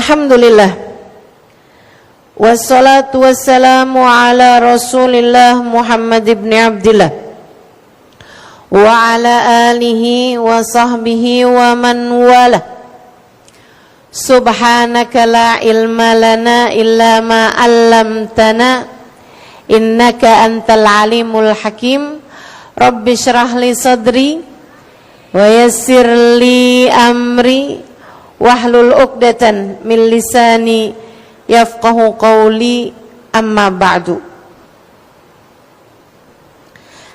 Alhamdulillah. Wassalatu wassalamu ala Rasulillah Muhammad ibn Abdillah wa ala alihi wa sahbihi wa man wala. Subhanaka la ilma lana illa ma 'allamtana innaka antal alimul hakim. Rabbi shrah li sadri wa yassir li amri wahlul 'uqdatan min lisani yafqahu qawli, amma ba'du.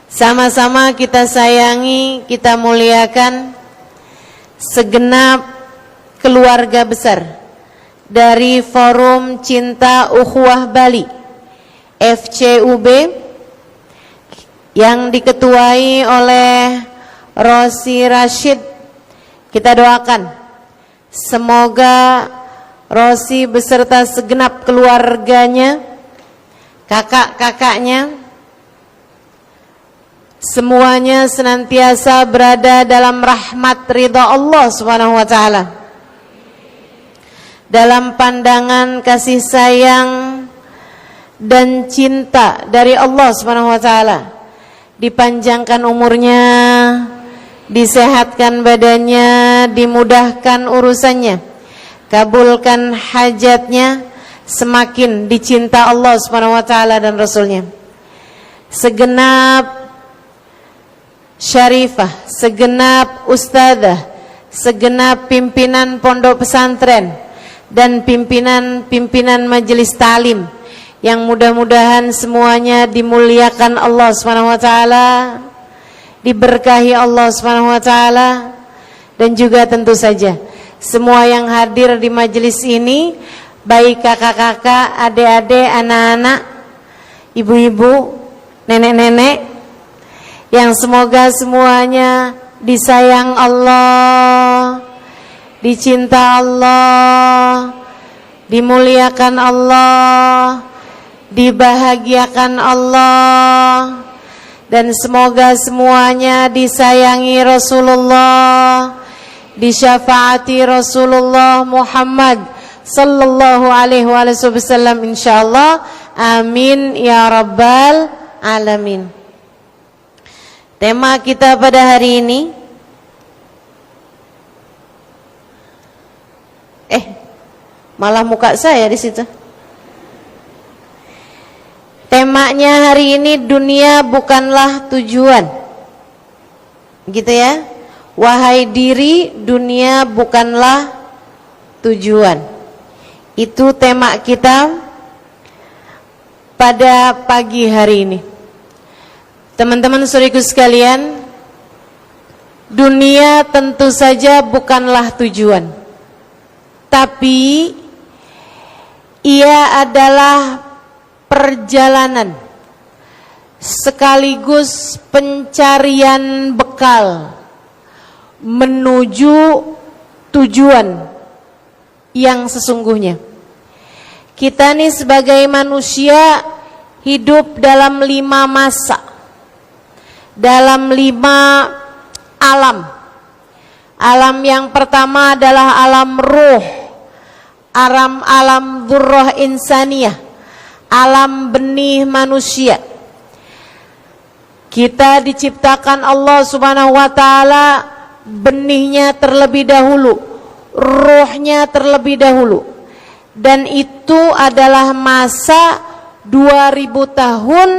Sama-sama kita sayangi, kita muliakan segenap keluarga besar dari Forum Cinta Ukhuwah Bali FCUB yang diketuai oleh Rosi Rashid. Kita doakan semoga Rosi beserta segenap keluarganya, kakak-kakaknya, semuanya senantiasa berada dalam rahmat ridha Allah Subhanahu wa taala, dalam pandangan kasih sayang dan cinta dari Allah Subhanahu wa taala. Dipanjangkan umurnya, disehatkan badannya, dimudahkan urusannya, kabulkan hajatnya, semakin dicinta Allah Subhanahu wa taala dan Rasulnya. Segenap syarifah, segenap ustadzah, segenap pimpinan pondok pesantren dan pimpinan majelis talim yang mudah-mudahan semuanya dimuliakan Allah Subhanahu wa taala, diberkahi Allah Subhanahu wa taala, dan juga tentu saja semua yang hadir di majelis ini, baik kakak-kakak, adik-adik, anak-anak, ibu-ibu, nenek-nenek, yang semoga semuanya disayang Allah, dicinta Allah, dimuliakan Allah, dibahagiakan Allah, dan semoga semuanya disayangi Rasulullah, disyafaati Rasulullah Muhammad sallallahu alaihi wasallam insyaallah. Amin ya rabbal alamin. Tema kita pada hari ini malah muka saya di situ. Temanya hari ini, dunia bukanlah tujuan. Gitu ya. Wahai diri, dunia bukanlah tujuan. Itu tema kita pada pagi hari ini. Teman-teman saudaraku sekalian, dunia tentu saja bukanlah tujuan, tapi ia adalah perjalanan sekaligus pencarian bekal menuju tujuan yang sesungguhnya. Kita nih sebagai manusia hidup dalam 5 masa, dalam 5 alam. Alam yang pertama adalah alam ruh, alam dzurrah insaniyah, alam benih manusia. Kita diciptakan Allah Subhanahu wa taala, benihnya terlebih dahulu, ruhnya terlebih dahulu, dan itu adalah masa 2000 tahun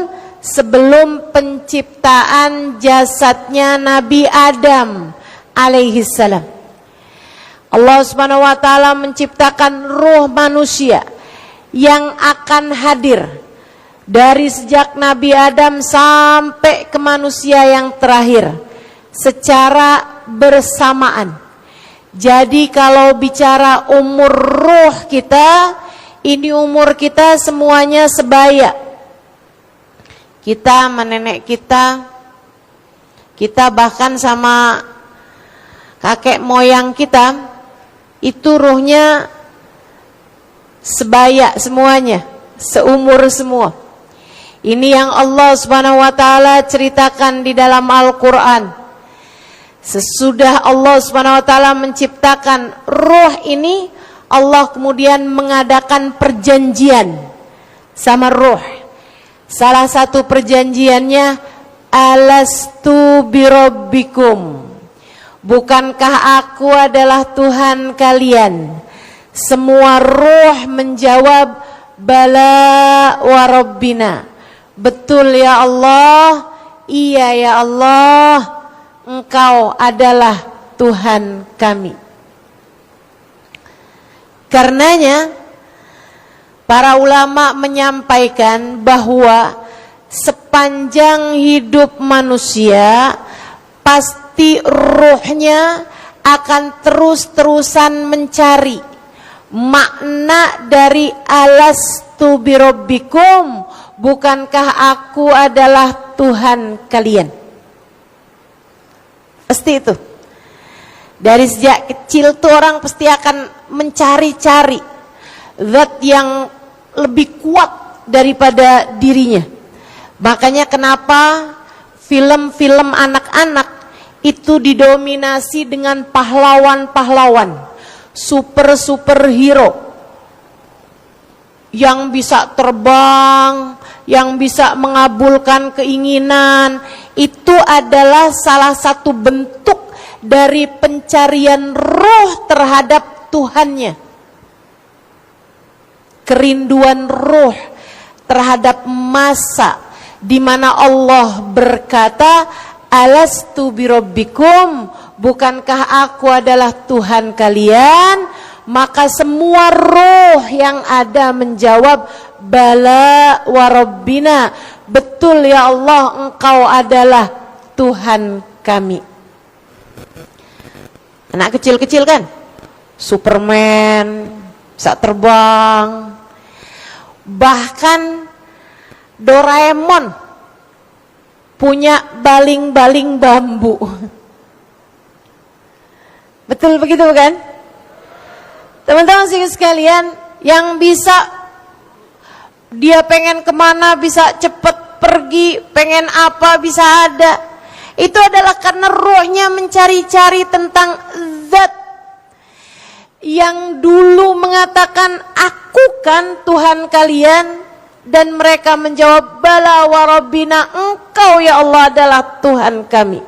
sebelum penciptaan jasadnya Nabi Adam alaihi salam. Allah Subhanahu wa taala menciptakan ruh manusia yang akan hadir dari sejak Nabi Adam sampai ke manusia yang terakhir secara bersamaan. Jadi kalau bicara umur ruh kita, ini umur kita semuanya sebaya. Kita sama nenek kita bahkan sama kakek moyang kita, itu ruhnya sebaya semuanya, seumur semua. Ini yang Allah Subhanahu wa taala ceritakan di dalam Al-Qur'an. Sesudah Allah Subhanahu wa taala menciptakan ruh ini, Allah kemudian mengadakan perjanjian sama ruh. Salah satu perjanjiannya, alastu birabbikum, bukankah aku adalah Tuhan kalian? Semua ruh menjawab, bala wa rabbina, betul ya Allah, iya ya Allah, Engkau adalah Tuhan kami. Karenanya para ulama menyampaikan bahwa sepanjang hidup manusia pasti ruhnya akan terus-terusan mencari makna dari alastu birabbikum, bukankah aku adalah Tuhan kalian. Pasti itu. Dari sejak kecil tuh orang pasti akan mencari-cari zat yang lebih kuat daripada dirinya. Makanya kenapa film-film anak-anak itu didominasi dengan pahlawan-pahlawan, superhero yang bisa terbang, yang bisa mengabulkan keinginan. Itu adalah salah satu bentuk dari pencarian roh terhadap Tuhannya. Kerinduan roh terhadap masa di mana Allah berkata, alastu birabbikum, bukankah aku adalah Tuhan kalian? Maka semua roh yang ada menjawab, bala wa rabbina, betul ya Allah, Engkau adalah Tuhan kami. Anak kecil-kecil kan, Superman, bisa terbang, bahkan Doraemon punya baling-baling bambu. Betul begitu kan? Teman-teman sekalian, yang bisa dia pengen kemana bisa cepet pergi, pengen apa bisa ada. Itu adalah karena rohnya mencari-cari tentang zat yang dulu mengatakan, aku kan Tuhan kalian. Dan mereka menjawab, bala wa rabbina, Engkau ya Allah adalah Tuhan kami.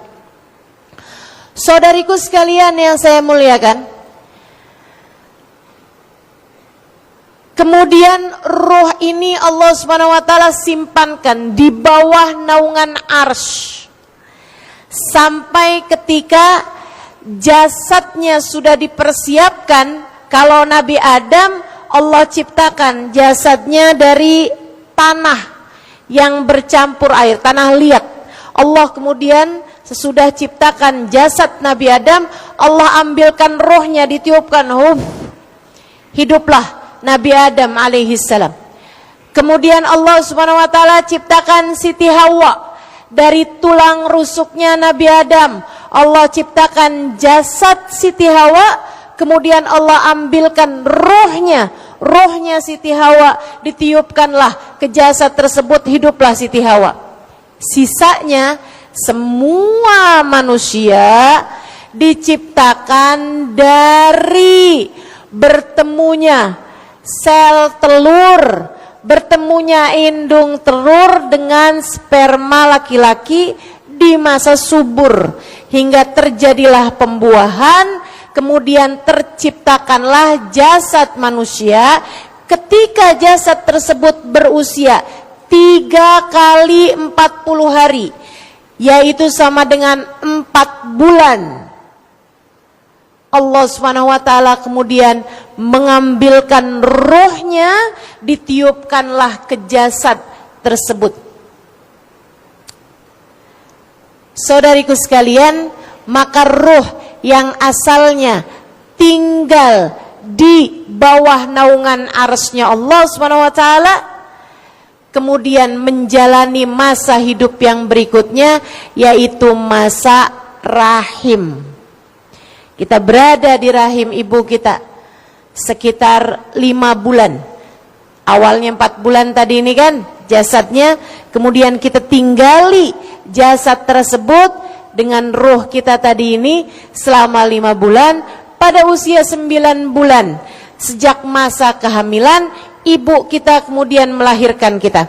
Saudariku sekalian yang saya muliakan, kemudian roh ini Allah Subhanahu wa taala simpankan di bawah naungan arsy sampai ketika jasadnya sudah dipersiapkan. Kalau Nabi Adam, Allah ciptakan jasadnya dari tanah yang bercampur air, tanah liat. Allah kemudian sesudah ciptakan jasad Nabi Adam, Allah ambilkan rohnya, ditiupkan, hiduplah Nabi Adam alaihi salam. Kemudian Allah Subhanahu wa taala ciptakan Siti Hawa dari tulang rusuknya Nabi Adam. Allah ciptakan jasad Siti Hawa, kemudian Allah ambilkan rohnya Siti Hawa, ditiupkanlah ke jasad tersebut, hiduplah Siti Hawa. Sisanya semua manusia diciptakan dari bertemunya sel telur, bertemunya indung telur dengan sperma laki-laki di masa subur, hingga terjadilah pembuahan. Kemudian terciptakanlah jasad manusia. Ketika jasad tersebut berusia 3 kali 40 hari, yaitu sama dengan 4 bulan, Allah Subhanahu wa taala kemudian mengambilkan rohnya, ditiupkanlah ke jasad tersebut. Saudariku sekalian, maka roh yang asalnya tinggal di bawah naungan arsy-Nya Allah Subhanahu wa taala kemudian menjalani masa hidup yang berikutnya, yaitu masa rahim. Kita berada di rahim ibu kita sekitar 5 bulan. Awalnya 4 bulan tadi ini kan jasadnya, kemudian kita tinggali jasad tersebut dengan roh kita tadi ini selama 5 bulan. Pada usia 9 bulan sejak masa kehamilan, ibu kita kemudian melahirkan kita.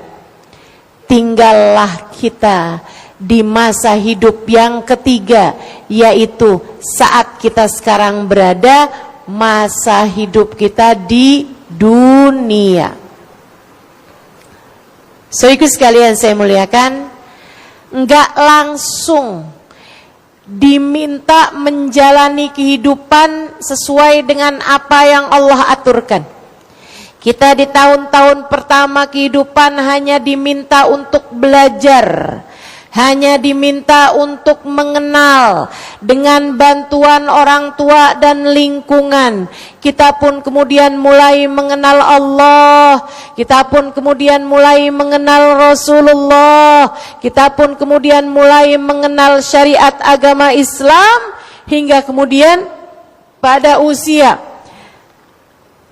Tinggallah kita di masa hidup yang ketiga, yaitu saat kita sekarang berada, masa hidup kita di dunia. Saudaraku sekalian saya muliakan, enggak langsung diminta menjalani kehidupan sesuai dengan apa yang Allah aturkan. Kita di tahun-tahun pertama kehidupan hanya diminta untuk belajar, hanya diminta untuk mengenal dengan bantuan orang tua dan lingkungan. Kita pun kemudian mulai mengenal Allah, kita pun kemudian mulai mengenal Rasulullah, kita pun kemudian mulai mengenal syariat agama Islam, hingga kemudian pada usia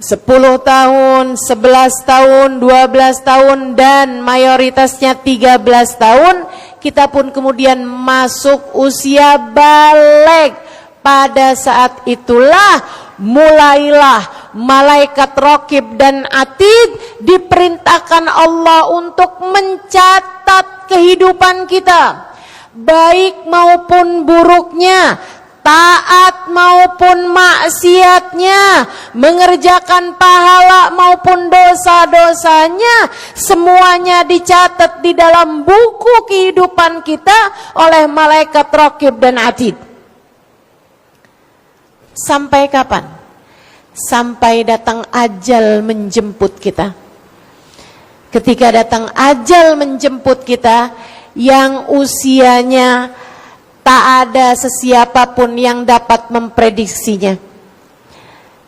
10 tahun, 11 tahun, 12 tahun, dan mayoritasnya 13 tahun, kita pun kemudian masuk usia balik. Pada saat itulah mulailah malaikat Raqib dan Atid diperintahkan Allah untuk mencatat kehidupan kita, baik maupun buruknya, taat maupun maksiatnya, mengerjakan pahala maupun dosa-dosanya, semuanya dicatat di dalam buku kehidupan kita oleh malaikat Raqib dan Atid. Sampai kapan? Sampai datang ajal menjemput kita. Ketika datang ajal menjemput kita, yang usianya tak ada sesiapapun yang dapat memprediksinya.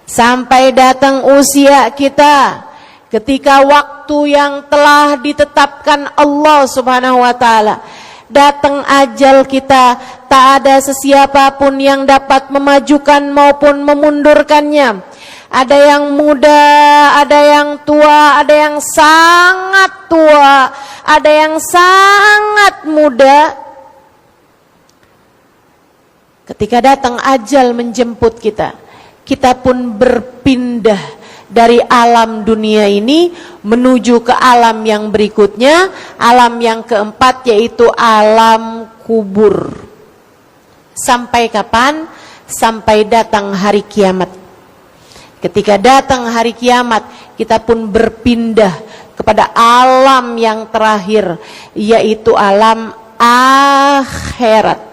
Sampai datang usia kita, ketika waktu yang telah ditetapkan Allah Subhanahu wa taala, datang ajal kita, tak ada sesiapapun yang dapat memajukan maupun memundurkannya. Ada yang muda, ada yang tua, ada yang sangat tua, ada yang sangat muda. Ketika datang ajal menjemput kita, kita pun berpindah dari alam dunia ini menuju ke alam yang berikutnya, alam yang keempat, yaitu alam kubur. Sampai kapan? Sampai datang hari kiamat. Ketika datang hari kiamat, kita pun berpindah kepada alam yang terakhir, yaitu alam akhirat.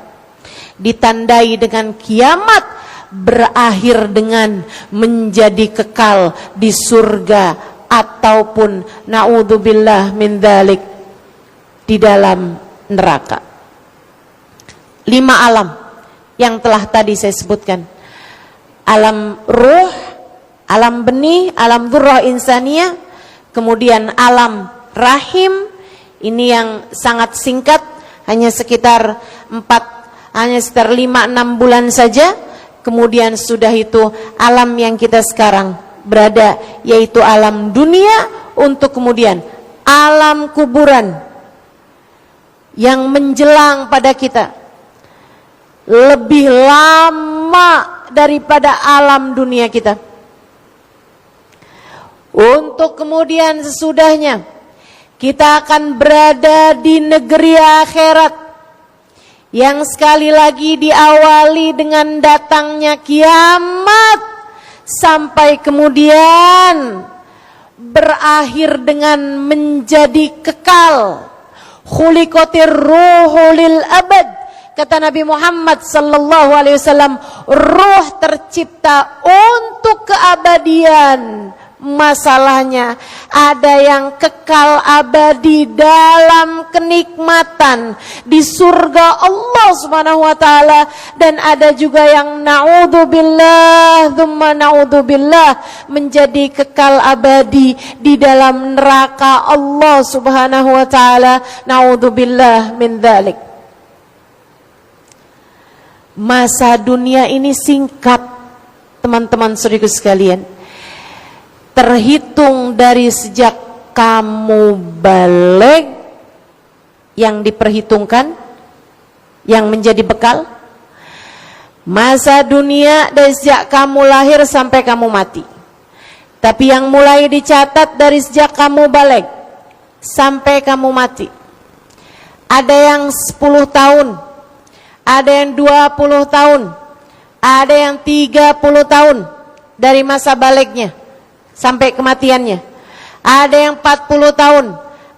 Ditandai dengan kiamat, berakhir dengan menjadi kekal di surga ataupun naudzubillah min dzalik, di dalam neraka. 5 alam yang telah tadi saya sebutkan. Alam ruh, alam benih, alam dzurrah insaniyah, kemudian alam rahim, ini yang sangat singkat, hanya sekitar 5-6 bulan saja. Kemudian sudah itu alam yang kita sekarang berada, yaitu alam dunia, untuk kemudian alam kuburan yang menjelang pada kita lebih lama daripada alam dunia kita. Untuk kemudian sesudahnya kita akan berada di negeri akhirat, yang sekali lagi diawali dengan datangnya kiamat, sampai kemudian berakhir dengan menjadi kekal. Khuliqatir ruhu lil abad, kata Nabi Muhammad sallallahu alaihi wasallam, ruh tercipta untuk keabadian. Masalahnya ada yang kekal abadi dalam kenikmatan di surga Allah Subhanahu wa taala, dan ada juga yang naudzubillah tsumma naudzubillah menjadi kekal abadi di dalam neraka Allah Subhanahu wa taala, naudzubillah min dzalik. Masa dunia ini singkat, teman-teman saudaraku sekalian. Terhitung dari sejak kamu balik, yang diperhitungkan, yang menjadi bekal. Masa dunia dari sejak kamu lahir sampai kamu mati. Tapi yang mulai dicatat dari sejak kamu balik sampai kamu mati. Ada yang 10 tahun, ada yang 20 tahun, ada yang 30 tahun dari masa baliknya sampai kematiannya. Ada yang 40 tahun,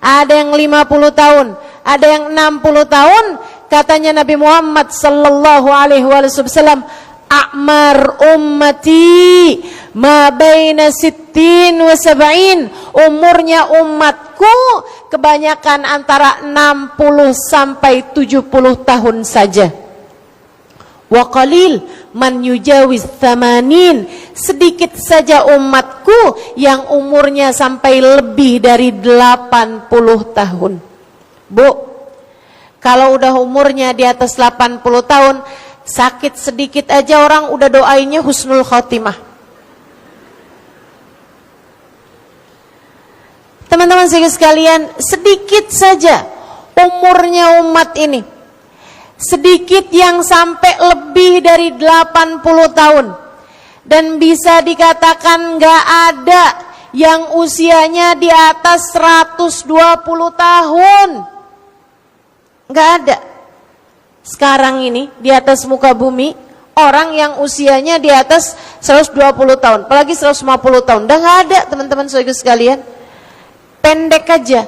ada yang 50 tahun, ada yang 60 tahun. Katanya Nabi Muhammad sallallahu alaihi wasallam, a'mar ummati ma baina sittin wa sab'in. Umurnya umatku kebanyakan antara 60 sampai 70 tahun saja. Wa qalil man yujawiz thamanin. Sedikit saja umatku yang umurnya sampai lebih dari 80 tahun. Bu, kalau udah umurnya di atas 80 tahun, sakit sedikit aja orang udah doainnya husnul khotimah. Teman-teman sekalian, sedikit saja umurnya umat ini, sedikit yang sampai lebih dari 80 tahun, dan bisa dikatakan gak ada yang usianya di atas 120 tahun. Gak ada. Sekarang ini di atas muka bumi orang yang usianya di atas 120 tahun, apalagi 150 tahun. Udah gak ada, teman-teman saudara sekalian. Pendek aja.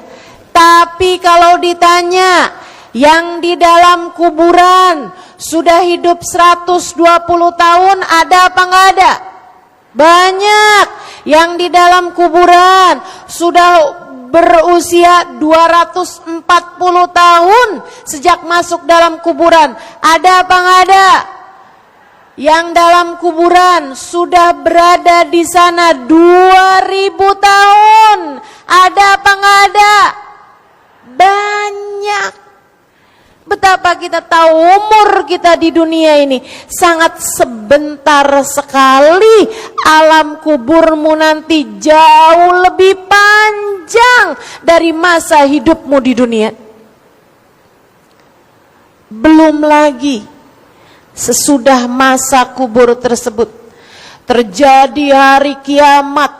Tapi kalau ditanya yang di dalam kuburan sudah hidup 120 tahun, ada apa nggak ada? Banyak. Yang di dalam kuburan sudah berusia 240 tahun sejak masuk dalam kuburan, ada apa nggak ada? Yang dalam kuburan sudah berada di sana 2000 tahun, ada apa nggak ada? Banyak. Betapa kita tahu umur kita di dunia ini sangat sebentar sekali. Alam kuburmu nanti jauh lebih panjang dari masa hidupmu di dunia. Belum lagi sesudah masa kubur tersebut terjadi hari kiamat,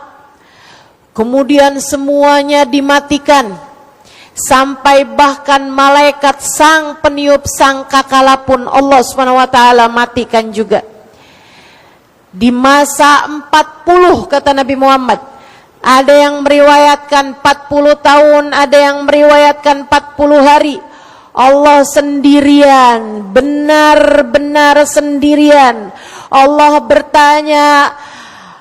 kemudian semuanya dimatikan. Sampai bahkan malaikat sang peniup sangkakala pun Allah SWT matikan juga. Di masa 40 kata Nabi Muhammad, ada yang meriwayatkan 40 tahun, ada yang meriwayatkan 40 hari. Allah sendirian, benar-benar sendirian. Allah bertanya,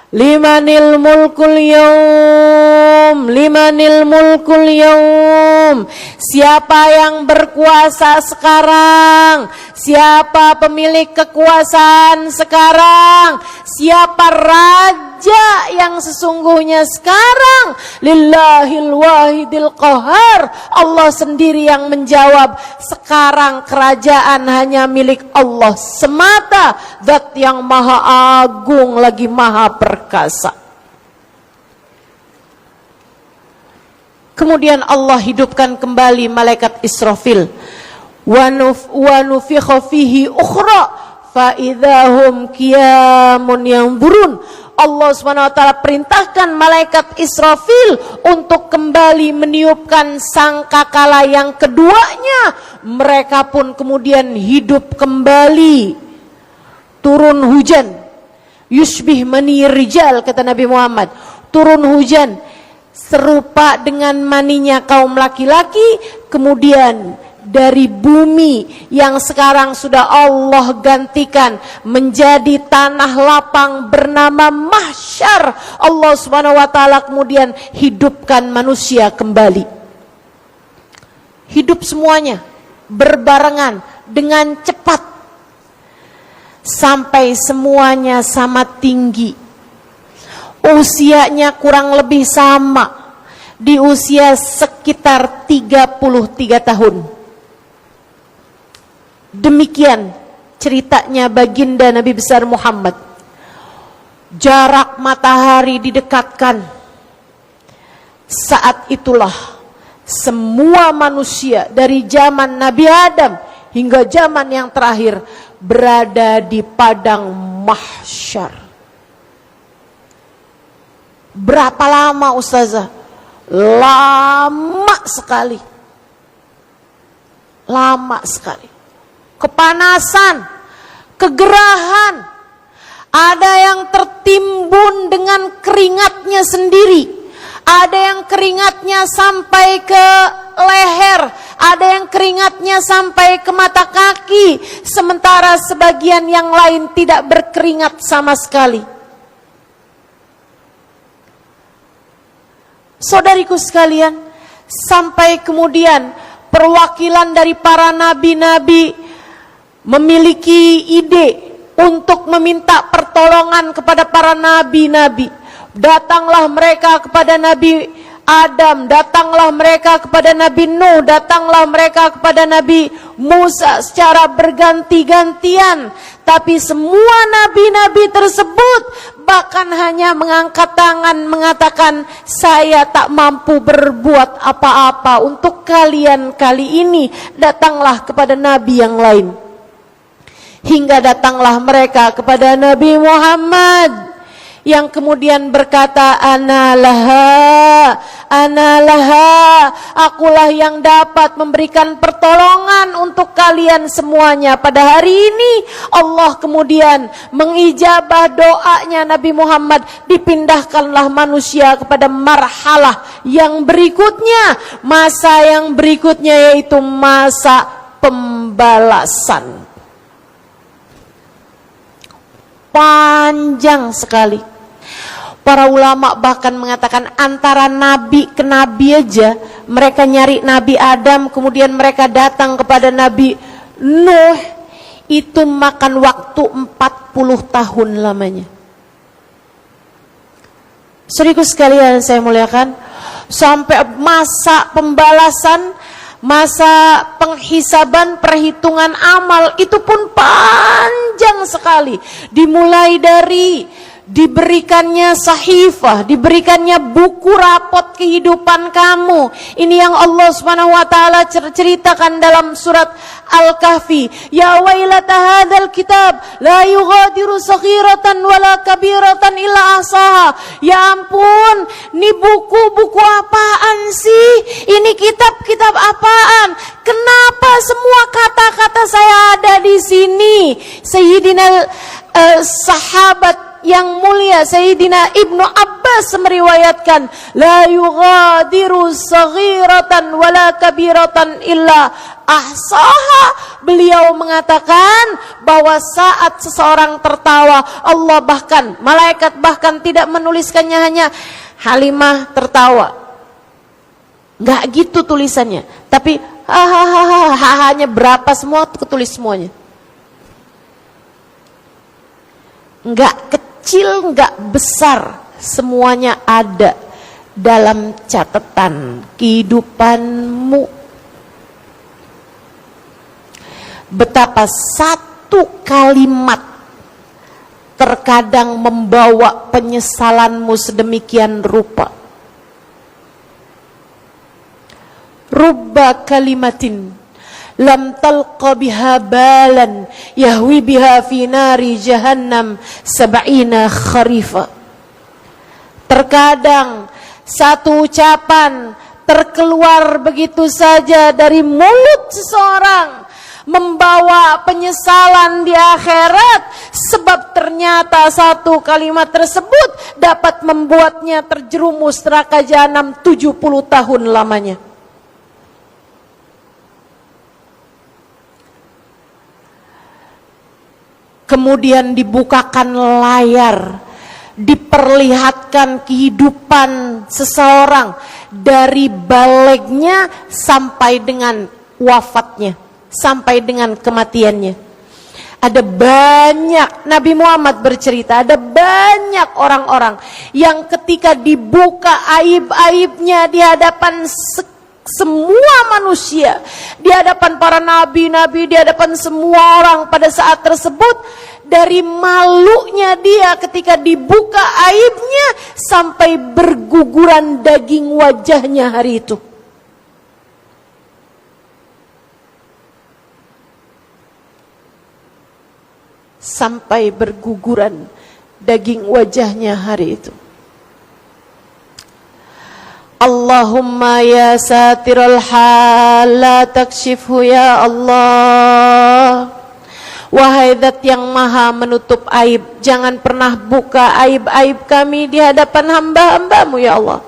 limanil mulkul yaum, limanil mulkul yaum. Siapa yang berkuasa sekarang? Siapa pemilik kekuasaan sekarang? Siapa raja yang sesungguhnya sekarang? Lillahil wahidil qahar. Allah sendiri yang menjawab, sekarang kerajaan hanya milik Allah semata, Zat yang maha agung lagi maha perkasa. Kemudian Allah hidupkan kembali malaikat Israfil. Wa nufikha fihi ukhra fa idzahum qiyamun yanzurun. Allah SWT perintahkan malaikat Israfil untuk kembali meniupkan sangkakala yang keduanya. Mereka pun kemudian hidup kembali. Turun hujan. Yushbih mani rijal kata Nabi Muhammad. Turun hujan serupa dengan maninya kaum laki-laki, kemudian dari bumi yang sekarang sudah Allah gantikan menjadi tanah lapang bernama mahsyar, Allah Subhanahu wa taala kemudian hidupkan manusia kembali. Hidup semuanya berbarengan dengan cepat sampai semuanya sama tinggi. Usianya kurang lebih sama, di usia sekitar 33 tahun. Demikian ceritanya baginda Nabi besar Muhammad. Jarak matahari didekatkan. Saat itulah semua manusia dari zaman Nabi Adam hingga zaman yang terakhir berada di padang mahsyar. Berapa lama ustazah? Lama sekali. Lama sekali. Kepanasan, kegerahan. Ada yang tertimbun dengan keringatnya sendiri. Ada yang keringatnya sampai ke leher. Ada yang keringatnya sampai ke mata kaki. Sementara sebagian yang lain tidak berkeringat sama sekali. Saudariku sekalian, sampai kemudian perwakilan dari para nabi-nabi memiliki ide untuk meminta pertolongan kepada para nabi-nabi. Datanglah mereka kepada Nabi Adam, datanglah mereka kepada Nabi Nuh, datanglah mereka kepada Nabi Musa secara berganti-gantian. Tapi semua nabi-nabi tersebut bahkan hanya mengangkat tangan mengatakan, saya tak mampu berbuat apa-apa untuk kalian kali ini, datanglah kepada nabi yang lain. Hingga datanglah mereka kepada Nabi Muhammad yang kemudian berkata, Ana laha, akulah yang dapat memberikan pertolongan untuk kalian semuanya. Pada hari ini Allah kemudian mengijabah doanya Nabi Muhammad, dipindahkanlah manusia kepada marhalah yang berikutnya, masa yang berikutnya, yaitu masa pembalasan. Panjang sekali. Para ulama bahkan mengatakan antara nabi ke nabi aja, mereka nyari Nabi Adam, kemudian mereka datang kepada Nabi Nuh, itu makan waktu 40 tahun lamanya. Saudaraku sekalian saya muliakan, sampai masa pembalasan, masa penghisaban, perhitungan amal itu pun panjang sekali. Dimulai dari diberikannya sahifah, diberikannya buku rapot kehidupan kamu. Ini yang Allah Subhanahu wa taala ceritakan dalam surat Al-Kahfi. Ya wailata hadzal kitab la yughadiru saghiratan wala kabiratan illa ahsaha. Ya ampun, ini buku-buku apaan sih? Ini kitab-kitab apaan? Kenapa semua kata-kata saya ada di sini? Sayyidina sahabat yang mulia Sayyidina Ibnu Abbas meriwayatkan, la yughadiru saghiratan wala kabiratan illa ahsaha. Beliau mengatakan bahwa saat seseorang tertawa, Allah bahkan, malaikat bahkan tidak menuliskannya hanya Halimah tertawa. Enggak gitu tulisannya, tapi hanya berapa semua ketulis semuanya. Enggak kecil, enggak besar, semuanya ada dalam catatan kehidupanmu. Betapa satu kalimat terkadang membawa penyesalanmu sedemikian rupa. Rubba kalimatin lam talqa biha balan yahwi biha fi nari jahannam sab'ina kharifa. Terkadang satu ucapan terkeluar begitu saja dari mulut seseorang membawa penyesalan di akhirat, sebab ternyata satu kalimat tersebut dapat membuatnya terjerumus neraka jahanam 70 tahun lamanya. Kemudian dibukakan layar, diperlihatkan kehidupan seseorang dari balegnya sampai dengan wafatnya, sampai dengan kematiannya. Ada banyak, Nabi Muhammad bercerita, ada banyak orang-orang yang ketika dibuka aib-aibnya di hadapan semua manusia, di hadapan para nabi-nabi, di hadapan semua orang pada saat tersebut, dari malunya dia ketika dibuka aibnya sampai berguguran daging wajahnya hari itu. Sampai berguguran daging wajahnya hari itu. Allahumma ya satirul hal la takshifhu ya Allah. Wahai Zat yang maha menutup aib, jangan pernah buka aib-aib kami di hadapan hamba-hambamu ya Allah.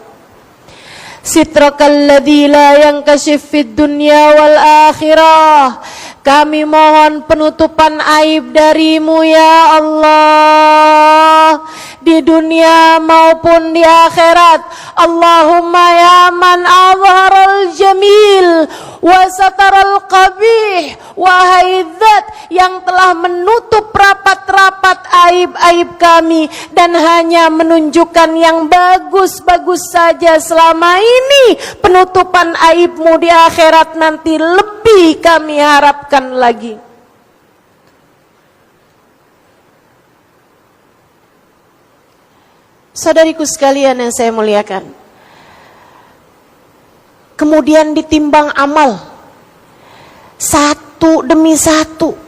Sitrakal ladzi la yankashif fid dunya wal akhirah. Kami mohon penutupan aib darimu ya Allah, di dunia maupun di akhirat. Allahumma ya man azharal jamil wa sataral qabih. Wahai Zat yang telah menutup rapat-rapat aib-aib kami dan hanya menunjukkan yang bagus-bagus saja selama ini, penutupan aibmu di akhirat nanti lebih kami harapkan lagi. Saudariku sekalian yang saya muliakan, kemudian ditimbang amal satu demi satu,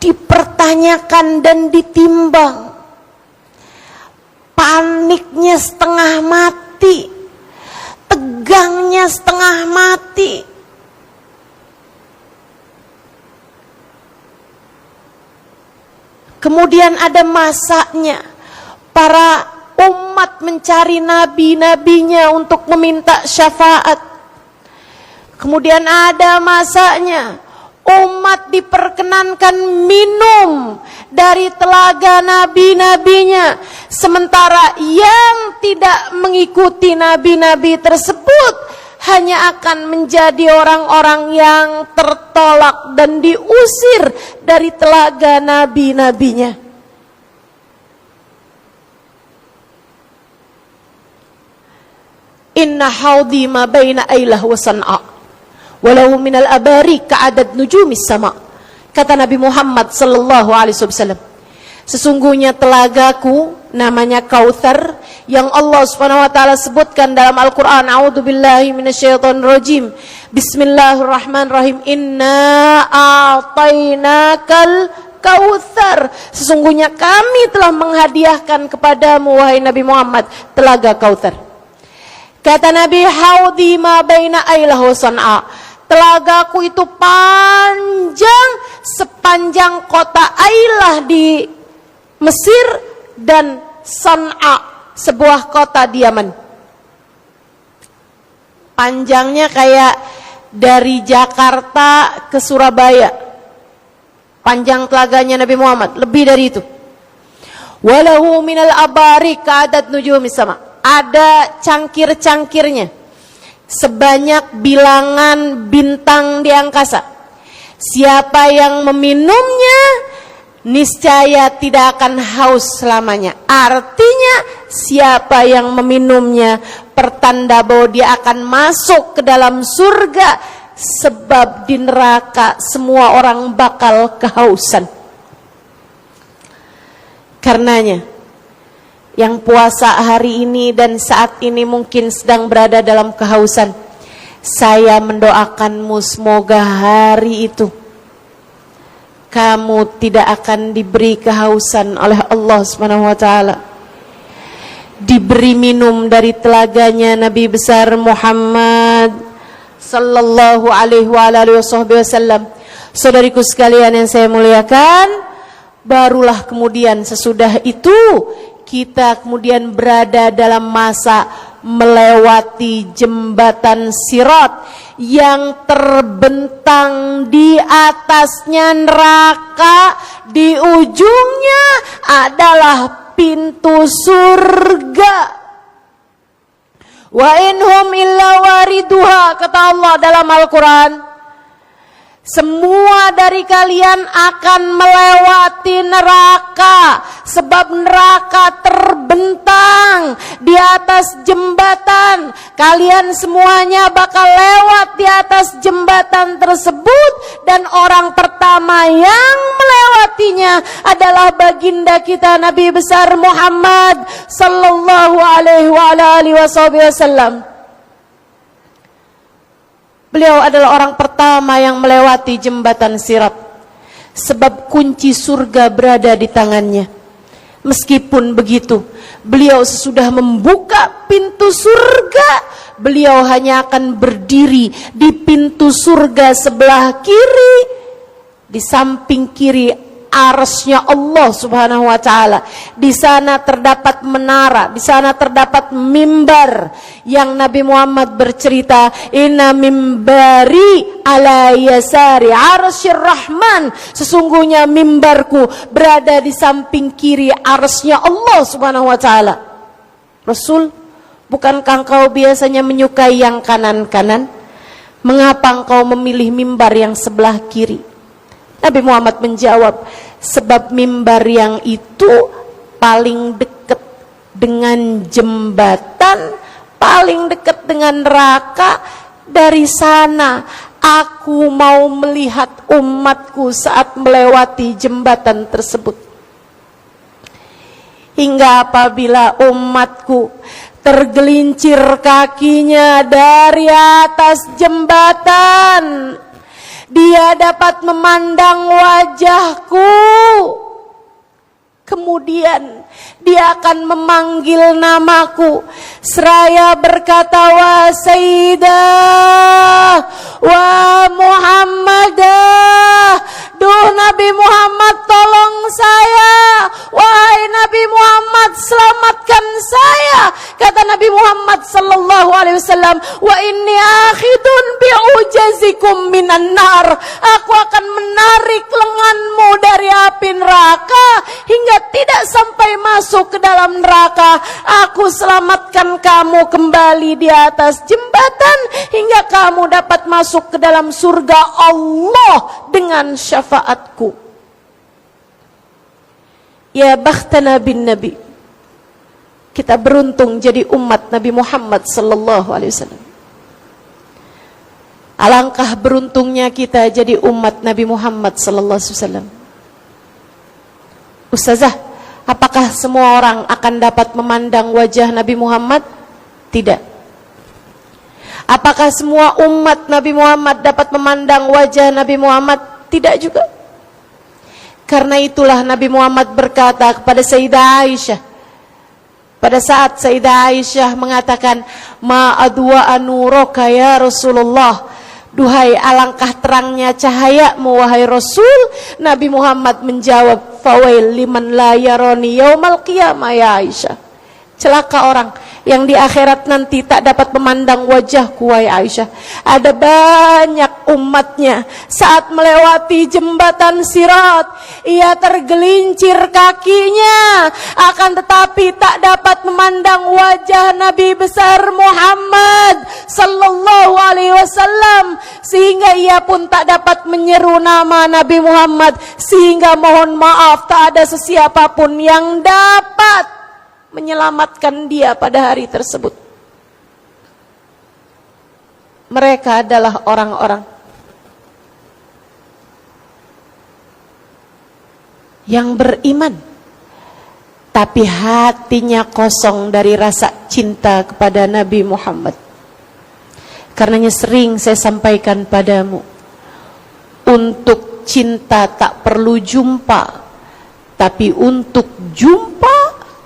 dipertanyakan dan ditimbang. Paniknya setengah mati, tegangnya setengah mati. Kemudian ada masanya para umat mencari nabi-nabinya untuk meminta syafaat. Kemudian ada masanya umat diperkenankan minum dari telaga nabi-nabinya, sementara yang tidak mengikuti nabi-nabi tersebut hanya akan menjadi orang-orang yang tertolak dan diusir dari telaga nabi-nabinya. Inna haudi ma baina Ailah wa San'a walau minal abari ka'adad nujumis sama. Kata Nabi Muhammad sallallahu alaihi wasallam, sesungguhnya telagaku namanya Kautsar yang Allah Subhanahu wa taala sebutkan dalam Al-Qur'an. A'udzubillahi minasyaitonir rajim. Bismillahirrahmanirrahim. Inna a'tainakal Kautsar. Sesungguhnya kami telah menghadiahkan kepadamu wahai Nabi Muhammad telaga Kautsar. Kata Nabi, haudi ma baina Ailah wa San'a. Telagaku itu panjang sepanjang kota Ailah di Mesir dan San'a, sebuah kota di Yaman. Panjangnya kayak dari Jakarta ke Surabaya. Panjang telaganya Nabi Muhammad, lebih dari itu. Walahu minal abari ka'adad nujumis sama. Ada cangkir-cangkirnya sebanyak bilangan bintang di angkasa. Siapa yang meminumnya niscaya tidak akan haus selamanya. Artinya siapa yang meminumnya pertanda bahwa dia akan masuk ke dalam surga, sebab di neraka semua orang bakal kehausan. Karenanya yang puasa hari ini dan saat ini mungkin sedang berada dalam kehausan, saya mendoakanmu semoga hari itu kamu tidak akan diberi kehausan oleh Allah Subhanahu wa taala. Diberi minum dari telaganya Nabi besar Muhammad sallallahu alaihi wasallam. Saudariku sekalian yang saya muliakan, barulah kemudian sesudah itu kita kemudian berada dalam masa melewati jembatan Sirat yang terbentang di atasnya neraka, di ujungnya adalah pintu surga. Wa inhum illa wariduha, kata Allah dalam Al-Quran. Semua dari kalian akan melewati neraka, sebab neraka terbentang di atas jembatan. Kalian semuanya bakal lewat di atas jembatan tersebut, dan orang pertama yang melewatinya adalah baginda kita Nabi besar Muhammad sallallahu alaihi wasallam. Beliau adalah orang pertama yang melewati jembatan Sirat, sebab kunci surga berada di tangannya. Meskipun begitu, beliau sesudah membuka pintu surga, beliau hanya akan berdiri di pintu surga sebelah kiri, di samping kiri arsy-Nya Allah Subhanahu wa taala. Di sana terdapat menara, di sana terdapat mimbar yang Nabi Muhammad bercerita, "Inna mimbari ala yasari arsyir rahman." Sesungguhnya mimbarku berada di samping kiri arsy-Nya Allah Subhanahu wa taala. Rasul, bukankah engkau biasanya menyukai yang kanan-kanan? Mengapa engkau memilih mimbar yang sebelah kiri? Nabi Muhammad menjawab, sebab mimbar yang itu paling dekat dengan jembatan, paling dekat dengan neraka. Dari sana aku mau melihat umatku saat melewati jembatan tersebut. Hingga apabila umatku tergelincir kakinya dari atas jembatan, dia dapat memandang wajahku. Kemudian dia akan memanggil namaku seraya berkata, "Wa Sayyidah, wa Muhammadah." Duh Nabi Muhammad, tolong saya. Wahai Nabi Muhammad, selamatkan saya. Kata Nabi Muhammad sallallahu alaihi wasallam, "Wa inni akhidun bi'ujazikum minan nar." Aku akan menarik lenganmu dari api neraka hingga tidak sampai masuk ke dalam neraka. Aku selamatkan kamu kembali di atas jembatan hingga kamu dapat masuk ke dalam surga Allah dengan syafaatku. Ya bakhtana bin Nabi. Kita beruntung jadi umat Nabi Muhammad sallallahu alaihi wasallam. Alangkah beruntungnya kita jadi umat Nabi Muhammad sallallahu alaihi wasallam. Ustazah, apakah semua orang akan dapat memandang wajah Nabi Muhammad? Tidak. Apakah semua umat Nabi Muhammad dapat memandang wajah Nabi Muhammad? Tidak juga. Karena itulah Nabi Muhammad berkata kepada Sayyidah Aisyah, pada saat Sayyidah Aisyah mengatakan, "Ma adwa anuraka ya Rasulullah." Duhai alangkah terangnya cahayamu wahai Rasul. Nabi Muhammad menjawab, "Fawail liman la yarani yaumal qiyamah ya Aisyah." Celaka orang yang di akhirat nanti tak dapat memandang wajahku wahai Aisyah. Ada banyak umatnya saat melewati jembatan Sirat, ia tergelincir kakinya, akan tetapi tak dapat memandang wajah Nabi besar Muhammad sallallahu alaihi wasallam, sehingga ia pun tak dapat menyeru nama Nabi Muhammad, sehingga mohon maaf tak ada sesiapapun yang dapat menyelamatkan dia pada hari tersebut. Mereka adalah orang-orang yang beriman, tapi hatinya kosong dari rasa cinta kepada Nabi Muhammad. Karenanya sering saya sampaikan padamu, untuk cinta tak perlu jumpa, tapi untuk jumpa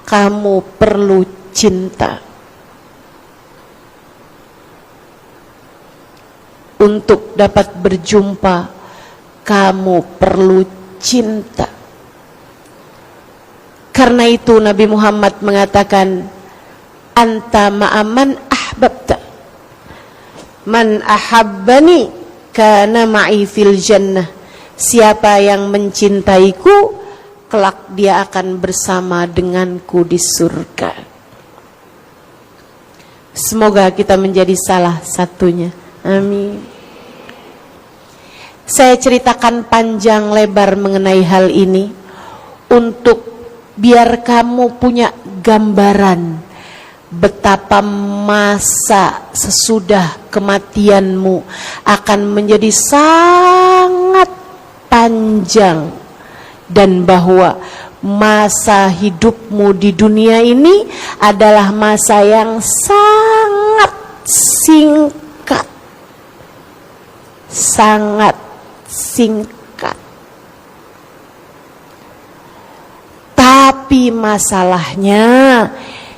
kamu perlu cinta. Untuk dapat berjumpa, kamu perlu cinta. Karena itu Nabi Muhammad mengatakan, "Anta ma'aman ahbabta. Man ahabbani kana ma'i fil jannah." Siapa yang mencintaiku, kelak dia akan bersama denganku di surga. Semoga kita menjadi salah satunya. Amin. Saya ceritakan panjang lebar mengenai hal ini untuk biar kamu punya gambaran betapa masa sesudah kematianmu akan menjadi sangat panjang, dan bahwa masa hidupmu di dunia ini adalah masa yang sangat singkat. Sangat singkat. Tapi Tapi masalahnya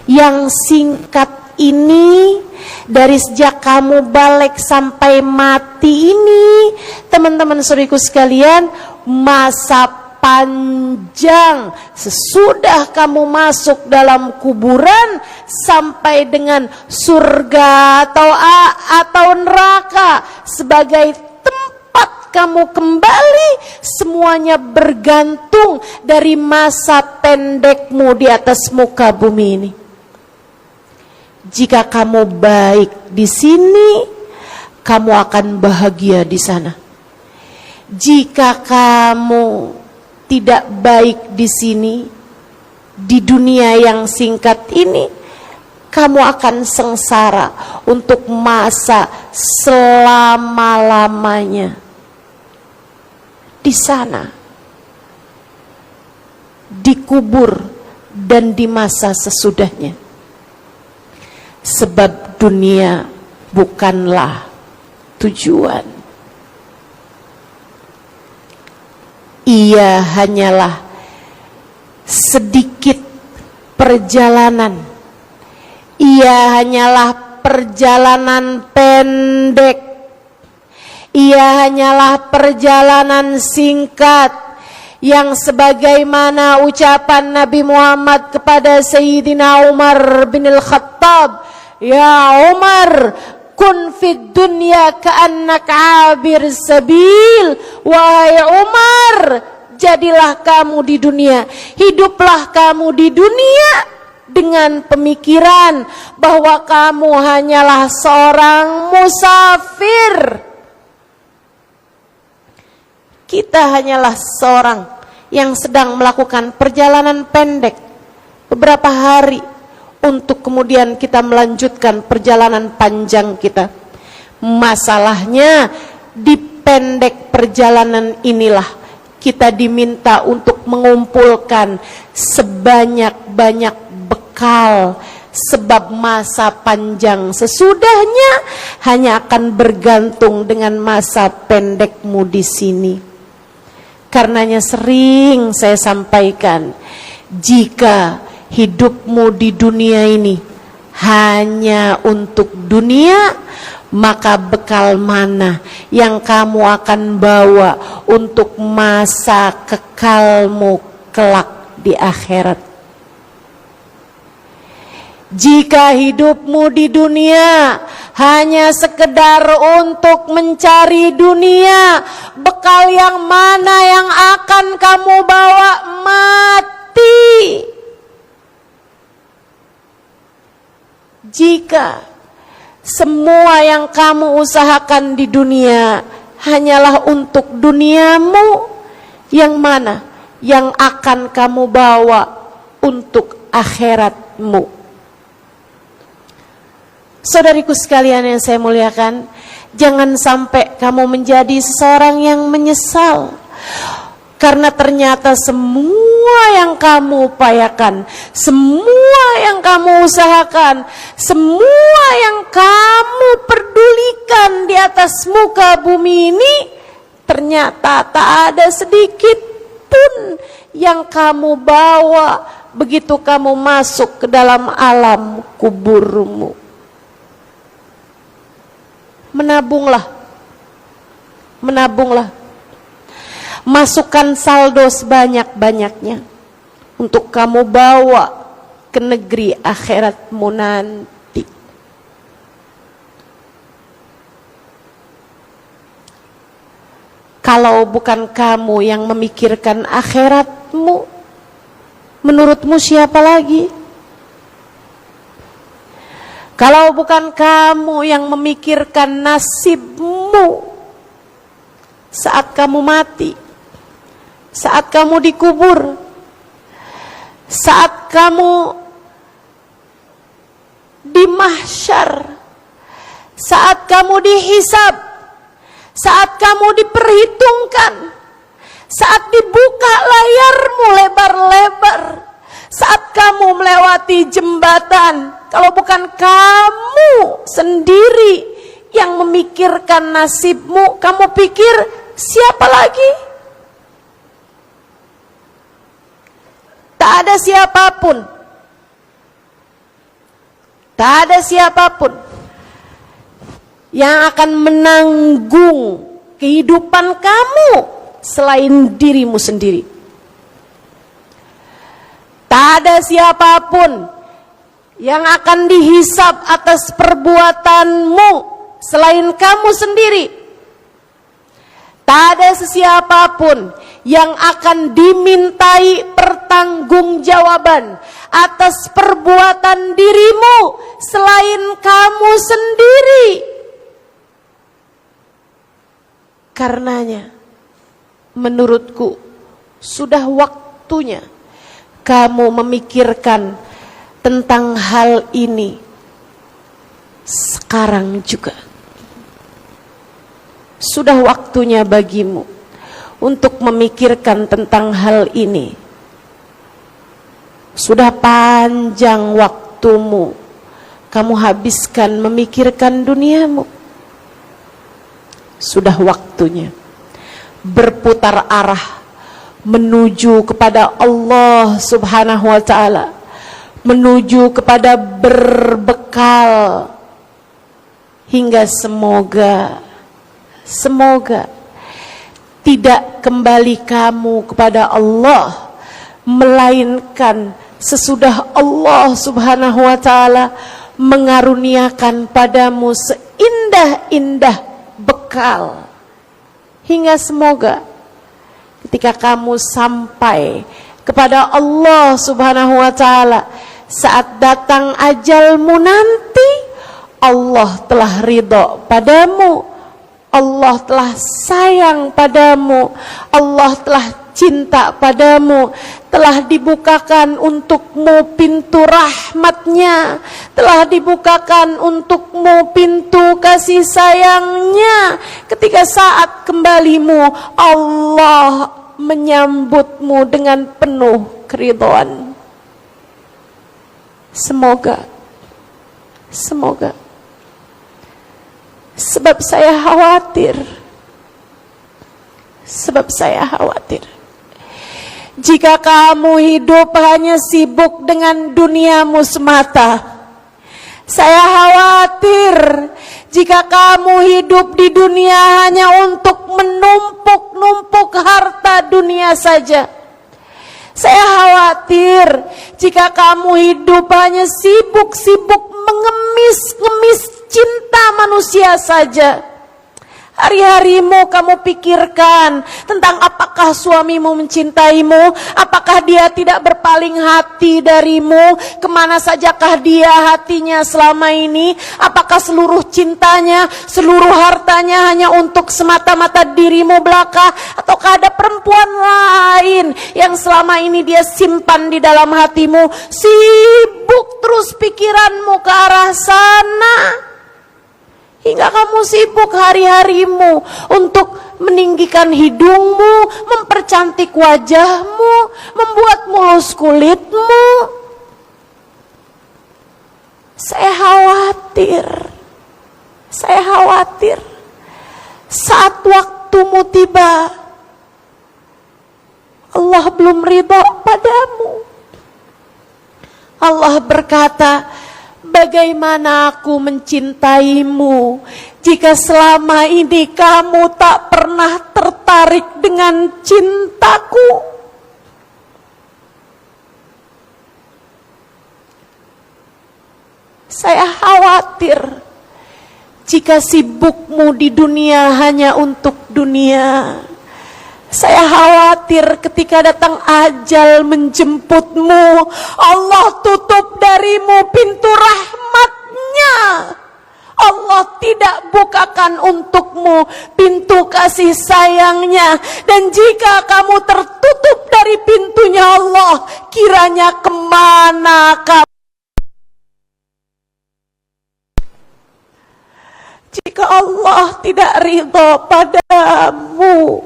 yang singkat ini, dari sejak kamu balik sampai mati ini, teman-teman saudariku sekalian, masa panjang sesudah kamu masuk dalam kuburan sampai dengan surga atau neraka sebagai tempat kamu kembali, semuanya bergantung dari masa pendekmu di atas muka bumi ini. Jika kamu baik di sini, kamu akan bahagia di sana. Jika kamu tidak baik di sini, di dunia yang singkat ini, kamu akan sengsara untuk masa selama-lamanya di sana, dikubur dan di masa sesudahnya. Sebab dunia bukanlah tujuan. Ia hanyalah sedikit perjalanan. Ia hanyalah perjalanan pendek. Ia hanyalah perjalanan singkat, yang sebagaimana ucapan Nabi Muhammad kepada Sayyidina Umar bin Al-Khattab, "Ya Umar, kun fid dunya ka'annaka 'abir sabil." Wahai Umar, jadilah kamu di dunia, hiduplah kamu di dunia dengan pemikiran bahwa kamu hanyalah seorang musafir. Kita hanyalah seorang yang sedang melakukan perjalanan pendek beberapa hari untuk kemudian kita melanjutkan perjalanan panjang kita. Masalahnya di pendek perjalanan inilah kita diminta untuk mengumpulkan sebanyak-banyak bekal, sebab masa panjang sesudahnya hanya akan bergantung dengan masa pendekmu di sini. Karenanya sering saya sampaikan, jika hidupmu di dunia ini hanya untuk dunia, maka bekal mana yang kamu akan bawa untuk masa kekalmu kelak di akhirat? Jika hidupmu di dunia hanya sekedar untuk mencari dunia, bekal yang mana yang akan kamu bawa? Mati. Jika semua yang kamu usahakan di dunia hanyalah untuk duniamu, yang mana yang akan kamu bawa untuk akhiratmu? Saudariku sekalian yang saya muliakan, jangan sampai kamu menjadi seseorang yang menyesal karena ternyata semua yang kamu upayakan, semua yang kamu usahakan, semua yang kamu pedulikan di atas muka bumi ini, ternyata tak ada sedikit pun yang kamu bawa begitu kamu masuk ke dalam alam kuburmu. Menabunglah, masukkan saldo sebanyak-banyaknya untuk kamu bawa ke negeri akhiratmu nanti. Kalau bukan kamu yang memikirkan akhiratmu, menurutmu siapa lagi? Kalau bukan kamu yang memikirkan nasibmu saat kamu mati, saat kamu dikubur, saat kamu di mahsyar, saat kamu dihisab, saat kamu diperhitungkan, saat dibuka layarmu lebar-lebar, saat kamu melewati jembatan. Kalau bukan kamu sendiri yang memikirkan nasibmu, kamu pikir siapa lagi? Tak ada siapapun, tak ada siapapun yang akan menanggung kehidupan kamu selain dirimu sendiri. Tak ada siapapun yang akan dihisab atas perbuatanmu selain kamu sendiri. Tak ada sesiapapun yang akan dimintai pertanggungjawaban atas perbuatan dirimu selain kamu sendiri. Karenanya, menurutku sudah waktunya kamu memikirkan tentang hal ini sekarang juga. Sudah waktunya bagimu untuk memikirkan tentang hal ini. Sudah panjang waktumu kamu habiskan memikirkan duniamu. Sudah waktunya berputar arah menuju kepada Allah Subhanahu wa ta'ala, menuju kepada berbekal, hingga semoga tidak kembali kamu kepada Allah, melainkan sesudah Allah Subhanahu wa ta'ala mengaruniakan padamu seindah-indah bekal. Hingga semoga ketika kamu sampai kepada Allah Subhanahu wa ta'ala, saat datang ajalmu nanti, Allah telah ridho padamu, Allah telah sayang padamu, Allah telah cinta padamu, telah dibukakan untukmu pintu rahmatnya, telah dibukakan untukmu pintu kasih sayangnya. Ketika saat kembalimu, Allah menyambutmu dengan penuh keridhaan. Semoga sebab saya khawatir jika kamu hidup hanya sibuk dengan duniamu semata. Saya khawatir jika kamu hidup di dunia hanya untuk menumpuk-numpuk harta dunia saja. Saya khawatir jika kamu hidup hanya sibuk-sibuk mengemis-ngemis cinta manusia saja. Hari-harimu kamu pikirkan tentang apakah suamimu mencintaimu, apakah dia tidak berpaling hati darimu, kemana sajakah dia hatinya selama ini, apakah seluruh cintanya, seluruh hartanya hanya untuk semata-mata dirimu belaka, ataukah ada perempuan lain yang selama ini dia simpan di dalam hatimu. Sibuk terus pikiranmu ke arah sana, hingga kamu sibuk hari-harimu untuk meninggikan hidungmu, mempercantik wajahmu, membuat mulus kulitmu. Saya khawatir saat waktumu tiba, Allah belum ridha padamu. Allah berkata, bagaimana aku mencintaimu jika selama ini kamu tak pernah tertarik dengan cintaku? Saya khawatir jika sibukmu di dunia hanya untuk dunia. Saya khawatir ketika datang ajal menjemputmu, Allah tutup darimu pintu rahmatnya. Allah tidak bukakan untukmu pintu kasih sayangnya. Dan jika kamu tertutup dari pintunya Allah, kiranya kemana kamu? Jika Allah tidak ridha padamu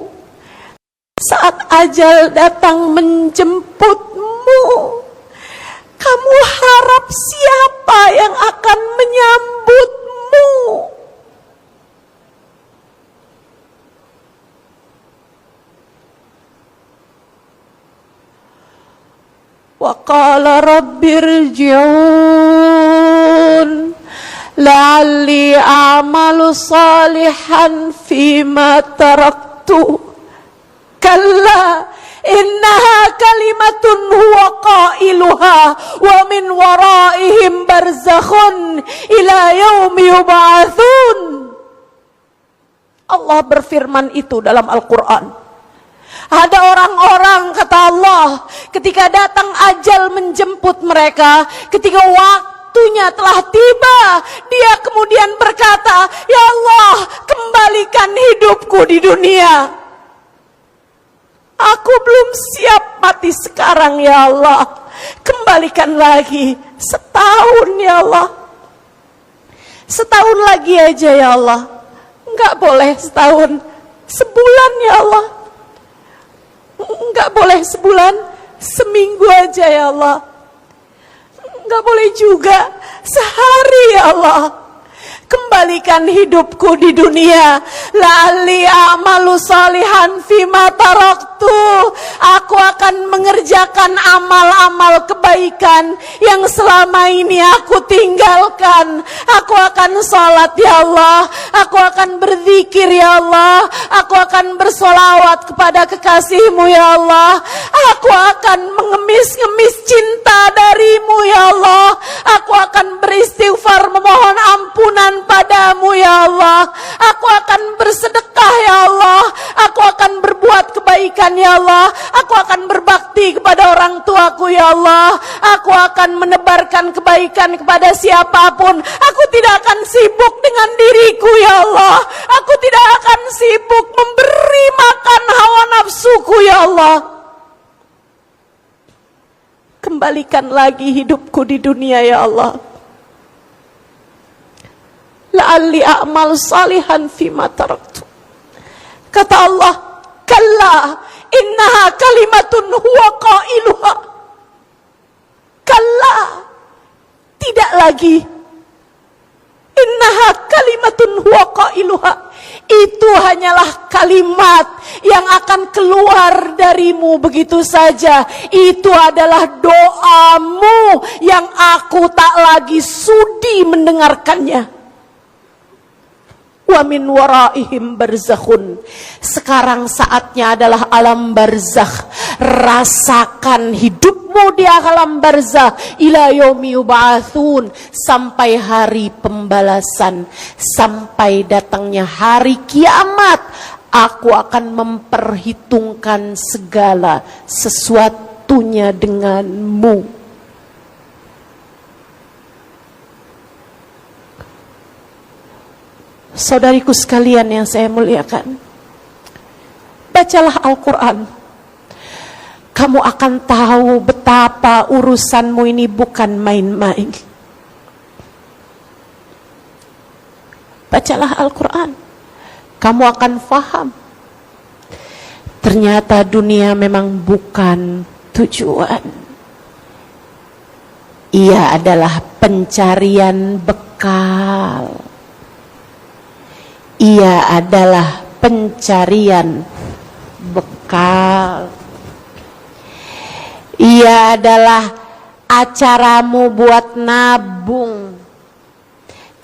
saat ajal datang menjemputmu, kamu harap siapa yang akan menyambutmu? wa qala rabbirji'un la'alli a'malu salihan fima taraktu. Kalla innaha kalimatun huwa qailuha wa min waraihim barzakhun ila yaumi yub'atsun. Allah berfirman itu dalam Al-Quran. Ada orang-orang, kata Allah, ketika datang ajal menjemput mereka, ketika waktunya telah tiba, dia kemudian berkata, ya Allah, kembalikan hidupku di dunia. Aku belum siap mati sekarang, ya Allah. Kembalikan lagi setahun, ya Allah. Setahun lagi aja, ya Allah. Enggak boleh setahun, sebulan, ya Allah. Enggak boleh sebulan, seminggu aja, ya Allah. Enggak boleh juga sehari, ya Allah. Kembalikan hidupku di dunia. La'alli a'malu salihan fima taraktu. Aku akan mengerjakan amal-amal kebaikan yang selama ini aku tinggalkan. Aku akan sholat, ya Allah. Aku akan berzikir, ya Allah. Aku akan bersolawat kepada kekasih-Mu, ya Allah. Aku akan mengemis-ngemis cinta dari-Mu, ya Allah. Aku akan beristighfar memohon ampunan padamu, ya Allah. Aku akan bersedekah, ya Allah. Aku akan berbuat kebaikan, ya Allah. Aku akan berbakti kepada orang tuaku, ya Allah. Aku akan menebarkan kebaikan kepada siapapun. Aku tidak akan sibuk dengan diriku, ya Allah. Aku tidak akan sibuk memberi makan hawa nafsuku, ya Allah. Kembalikan lagi hidupku di dunia, ya Allah. La'alli a'mal salihan fima taraktu. Kata Allah, kalla innaha kalimatun huwa qailuha. Kalla, tidak lagi. Innaha kalimatun huwa qailuha. Itu hanyalah kalimat yang akan keluar darimu begitu saja. Itu adalah doamu yang aku tak lagi sudi mendengarkannya. Wa min waraihim barzakhun. Sekarang saatnya adalah alam barzakh. Rasakan hidupmu di alam barzakh ila yaumi yub'atsun, sampai hari pembalasan, sampai datangnya hari kiamat. Aku akan memperhitungkan segala sesuatunya denganmu. Saudariku sekalian yang saya muliakan, bacalah Al-Quran. Kamu akan tahu betapa urusanmu ini bukan main-main. Bacalah Al-Quran, kamu akan faham. Ternyata dunia memang bukan tujuan. Ia adalah pencarian bekal. Ia adalah pencarian bekal. Ia adalah acaramu buat nabung.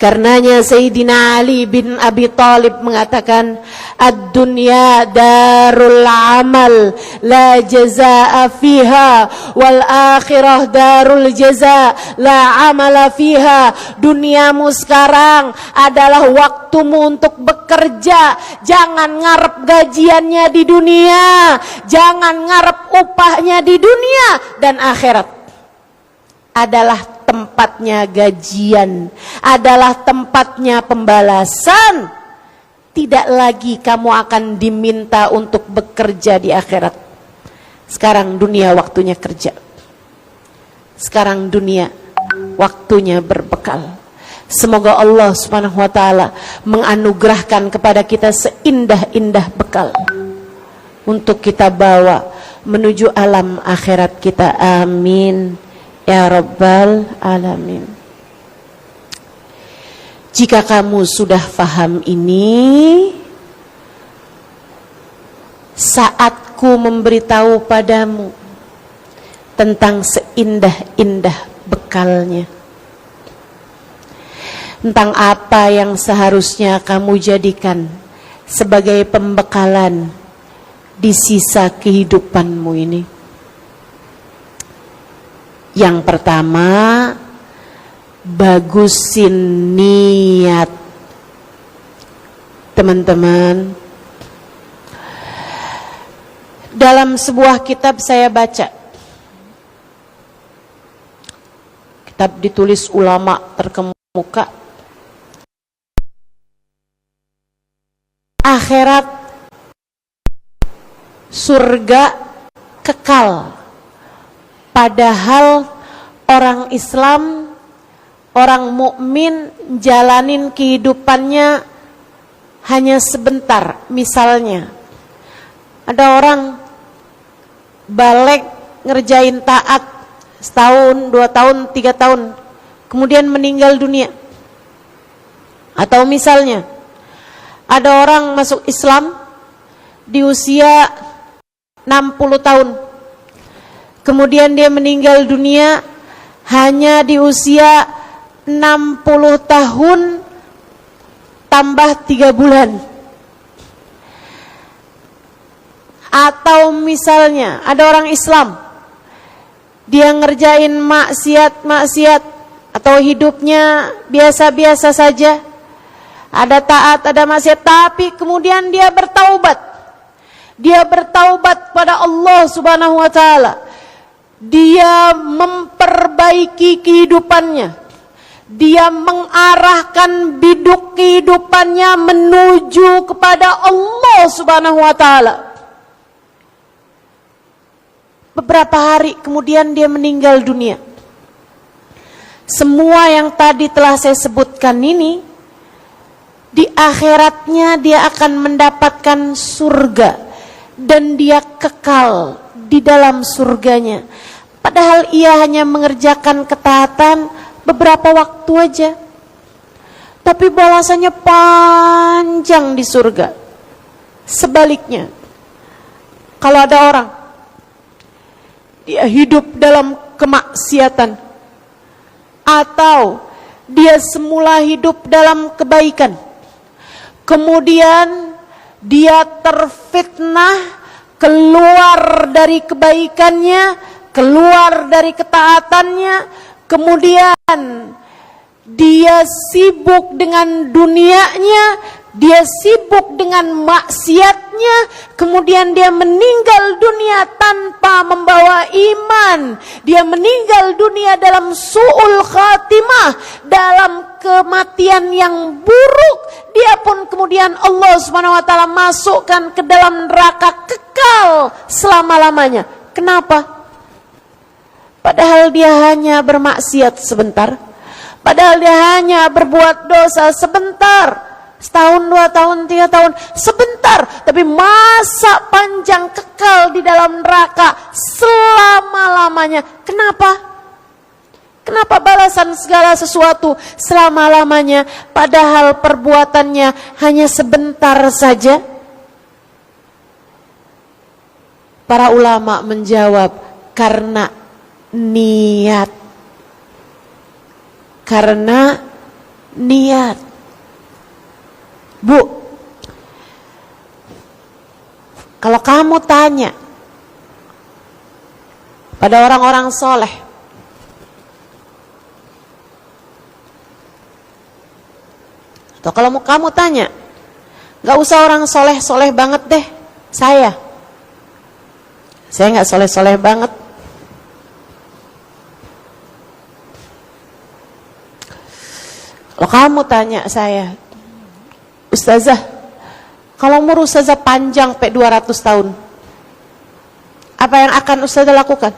Karenanya Sayyidina Ali bin Abi Thalib mengatakan, ad-dunya darul amal la jazaa fiha wal akhirah darul jaza la amala fiha. Duniamu sekarang adalah waktumu untuk bekerja. Jangan ngarep gajiannya di dunia, jangan ngarep upahnya di dunia. Dan akhirat adalah tempatnya gajian, adalah tempatnya pembalasan. Tidak lagi kamu akan diminta untuk bekerja di akhirat. Sekarang dunia waktunya kerja. Sekarang dunia waktunya berbekal. Semoga Allah Subhanahu wa taala menganugerahkan kepada kita seindah-indah bekal untuk kita bawa menuju alam akhirat kita. Amin ya rabbal alamin. Jika kamu sudah faham ini, saatku memberitahu padamu tentang seindah-indah bekalnya, tentang apa yang seharusnya kamu jadikan sebagai pembekalan di sisa kehidupanmu ini. Yang pertama, bagusin niat. Teman-teman, dalam sebuah kitab saya baca, kitab ditulis ulama terkemuka, akhirat surga kekal. Padahal orang Islam, orang mukmin jalanin kehidupannya hanya sebentar. Misalnya ada orang balik ngerjain taat setahun, 2 tahun, 3 tahun, kemudian meninggal dunia. Atau misalnya ada orang masuk Islam di usia 60 tahun, kemudian dia meninggal dunia hanya di usia 60 tahun tambah 3 bulan. Atau misalnya ada orang Islam, dia ngerjain maksiat atau hidupnya biasa-biasa saja, ada taat, ada maksiat, tapi kemudian dia bertaubat. Dia bertaubat pada Allah Subhanahu wa taala. Dia memperbaiki kehidupannya. Dia mengarahkan biduk kehidupannya menuju kepada Allah Subhanahu wa taala. Beberapa hari kemudian dia meninggal dunia. Semua yang tadi telah saya sebutkan ini, di akhiratnya dia akan mendapatkan surga dan dia kekal di dalam surganya. Padahal ia hanya mengerjakan ketaatan beberapa waktu aja, tapi balasannya panjang di surga. Sebaliknya, kalau ada orang dia hidup dalam kemaksiatan atau dia semula hidup dalam kebaikan, kemudian dia terfitnah keluar dari kebaikannya, keluar dari ketaatannya, kemudian dia sibuk dengan dunianya, dia sibuk dengan maksiatnya, kemudian dia meninggal dunia tanpa membawa iman, dia meninggal dunia dalam su'ul khatimah, dalam kematian yang buruk, dia pun kemudian Allah Subhanahu wa taala masukkan ke dalam neraka kekal selama-lamanya. Kenapa? Padahal dia hanya bermaksiat sebentar, padahal dia hanya berbuat dosa sebentar, setahun, 2 tahun, 3 tahun, sebentar, tapi masa panjang kekal di dalam neraka selama-lamanya. Kenapa? Kenapa balasan segala sesuatu selama-lamanya, padahal perbuatannya hanya sebentar saja? Para ulama menjawab, karena niat. Karena niat. Bu, kalau kamu tanya pada orang-orang soleh, atau kalau kamu tanya, gak usah orang soleh-soleh banget deh, saya gak soleh-soleh banget. Kalau kamu tanya saya, Ustazah, kalau umur Ustazah panjang sampai 200 tahun, apa yang akan Ustazah lakukan?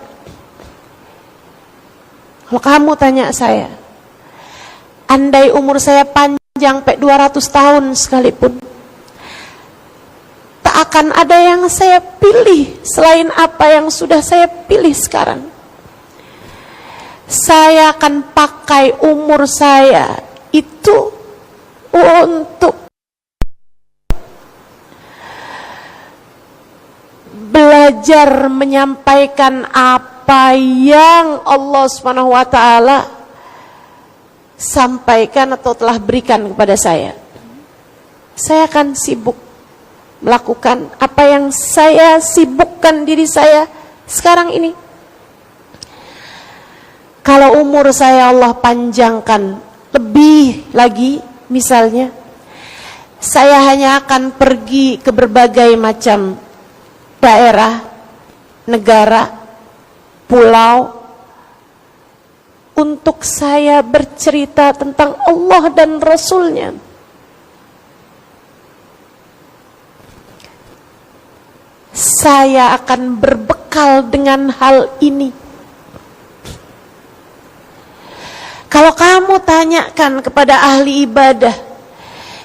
Kalau kamu tanya saya, andai umur saya panjang sampai 200 tahun sekalipun, tak akan ada yang saya pilih selain apa yang sudah saya pilih sekarang. Saya akan pakai umur saya itu untuk belajar menyampaikan apa apa yang Allah Subhanahu wa taala sampaikan atau telah berikan kepada saya. Saya akan sibuk melakukan apa yang saya sibukkan diri saya sekarang ini. Kalau umur saya Allah panjangkan lebih lagi, misalnya saya hanya akan pergi ke berbagai macam daerah, negara, pulau, untuk saya bercerita tentang Allah dan Rasul-Nya. Saya akan berbekal dengan hal ini. Kalau kamu tanyakan kepada ahli ibadah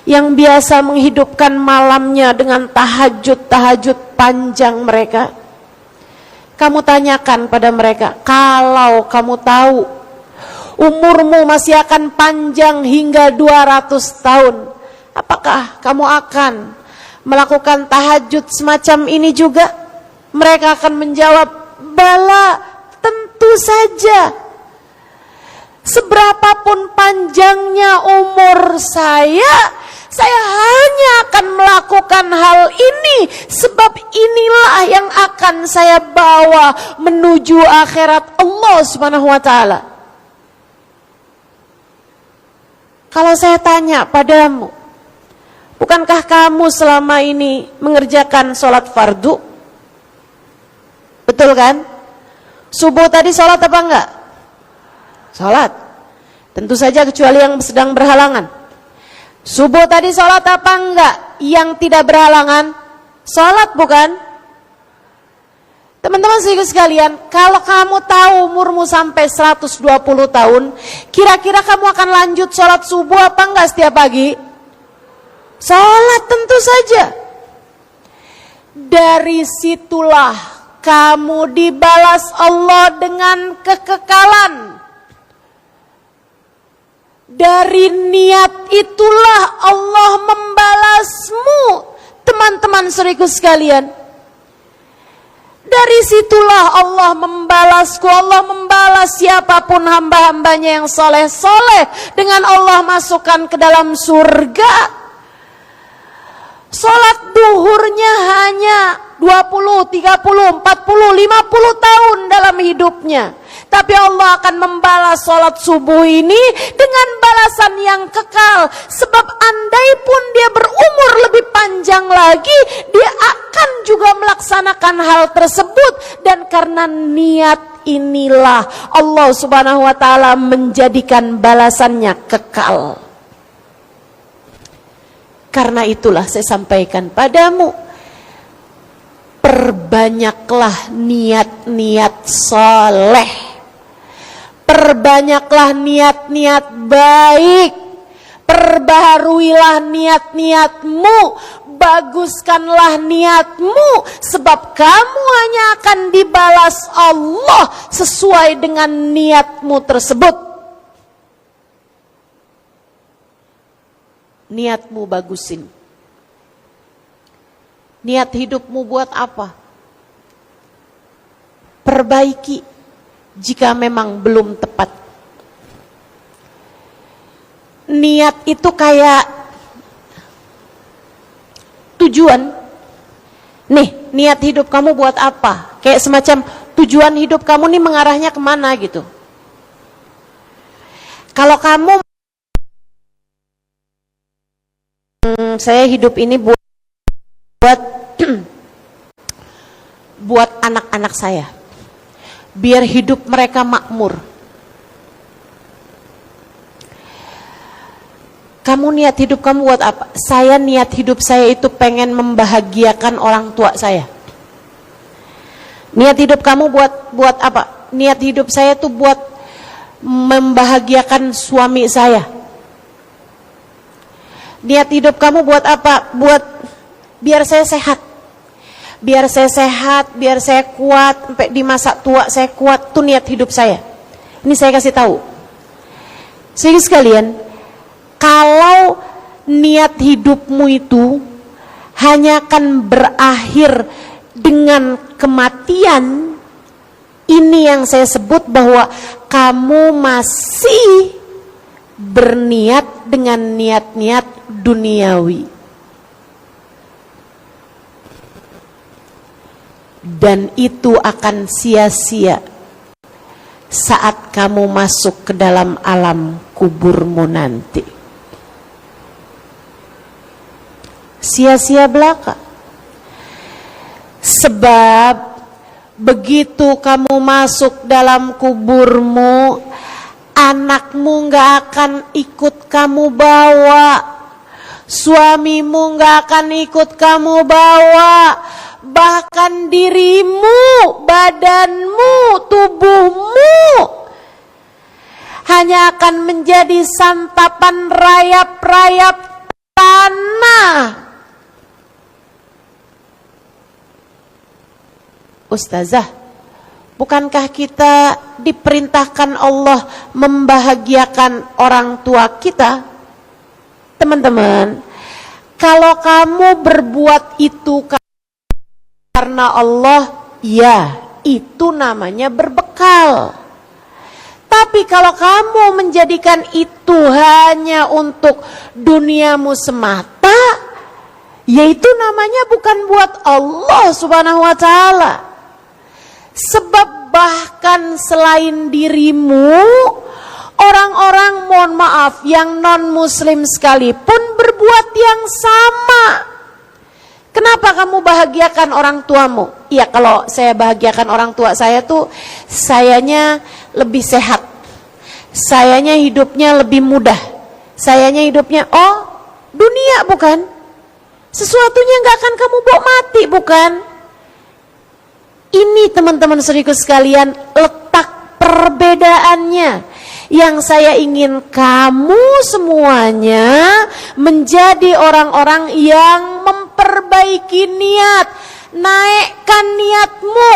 yang biasa menghidupkan malamnya dengan tahajud panjang mereka, kamu tanyakan pada mereka, kalau kamu tahu umurmu masih akan panjang hingga 200 tahun, apakah kamu akan melakukan tahajud semacam ini juga? Mereka akan menjawab, bala, tentu saja. Seberapapun panjangnya umur saya hanya akan melakukan hal ini, sebab inilah yang akan saya bawa menuju akhirat Allah Subhanahu wa taala. Kalau saya tanya padamu, bukankah kamu selama ini mengerjakan sholat fardu? Betul kan? Subuh tadi sholat apa enggak? Sholat. Tentu saja kecuali yang sedang berhalangan. Subuh tadi sholat apa enggak? Yang tidak berhalangan sholat, bukan? Teman-teman sekalian, kalau kamu tahu umurmu sampai 120 tahun, kira-kira kamu akan lanjut sholat subuh apa enggak setiap pagi? Sholat, tentu saja. Dari situlah kamu dibalas Allah dengan kekekalan. Dari niat itulah Allah membalasmu, teman-teman saudaraku sekalian. Dari situlah Allah membalasku. Allah membalas siapapun hamba-hambanya yang soleh-soleh dengan Allah masukkan ke dalam surga. Sholat duhurnya hanya 20, 30, 40, 50 tahun dalam hidupnya. Tapi Allah akan membalas sholat subuh ini dengan balasan yang kekal. Sebab andai pun dia berumur lebih panjang lagi, dia akan juga melaksanakan hal tersebut. Dan karena niat inilah Allah Subhanahu wa taala menjadikan balasannya kekal. Karena itulah saya sampaikan padamu, perbanyaklah niat-niat soleh. Perbanyaklah niat-niat baik. Perbaharuilah niat-niatmu. Baguskanlah niatmu. Sebab kamu hanya akan dibalas Allah sesuai dengan niatmu tersebut. Niatmu bagusin. Niat hidupmu buat apa? Perbaiki jika memang belum tepat. Niat itu kayak tujuan. Nih, niat hidup kamu buat apa? Kayak semacam tujuan hidup kamu nih mengarahnya kemana gitu. Kalau kamu, saya hidup ini buat buat anak-anak saya, biar hidup mereka makmur. Kamu niat hidup kamu buat apa? Saya niat hidup saya itu pengen membahagiakan orang tua saya. Niat hidup kamu buat apa? Niat hidup saya itu buat membahagiakan suami saya. Niat hidup kamu buat apa? Buat biar saya sehat. Biar saya sehat, biar saya kuat, sampai di masa tua saya kuat. Itu niat hidup saya. Ini saya kasih tahu. Sehingga sekalian, kalau niat hidupmu itu hanya akan berakhir dengan kematian, Ini yang saya sebut bahwa kamu masih berniat dengan niat-niat duniawi. Dan itu akan sia-sia saat kamu masuk ke dalam alam kuburmu nanti. Sia-sia belaka. Sebab begitu kamu masuk dalam kuburmu, anakmu gak akan ikut kamu bawa, suamimu gak akan ikut kamu bawa, bahkan dirimu, badanmu, tubuhmu hanya akan menjadi santapan rayap-rayap tanah. Ustazah, bukankah kita diperintahkan Allah membahagiakan orang tua kita? Teman-teman, kalau kamu berbuat itu karena Allah, ya, itu namanya berbekal. Tapi kalau kamu menjadikan itu hanya untuk duniamu semata, yaitu namanya bukan buat Allah Subhanahu wa ta'ala. Sebab bahkan selain dirimu, orang-orang, mohon maaf, yang non-muslim sekalipun berbuat yang sama. Kenapa kamu bahagiakan orang tuamu? Ya, kalau saya bahagiakan orang tua saya tuh, sayanya lebih sehat, sayanya hidupnya lebih mudah, sayanya hidupnya, oh, dunia bukan? Sesuatunya gak akan kamu bawa mati, bukan? Ini teman-teman saudaraku sekalian, letak perbedaannya. Yang saya ingin kamu semuanya menjadi orang-orang yang memperbaiki niat. Naikkan niatmu,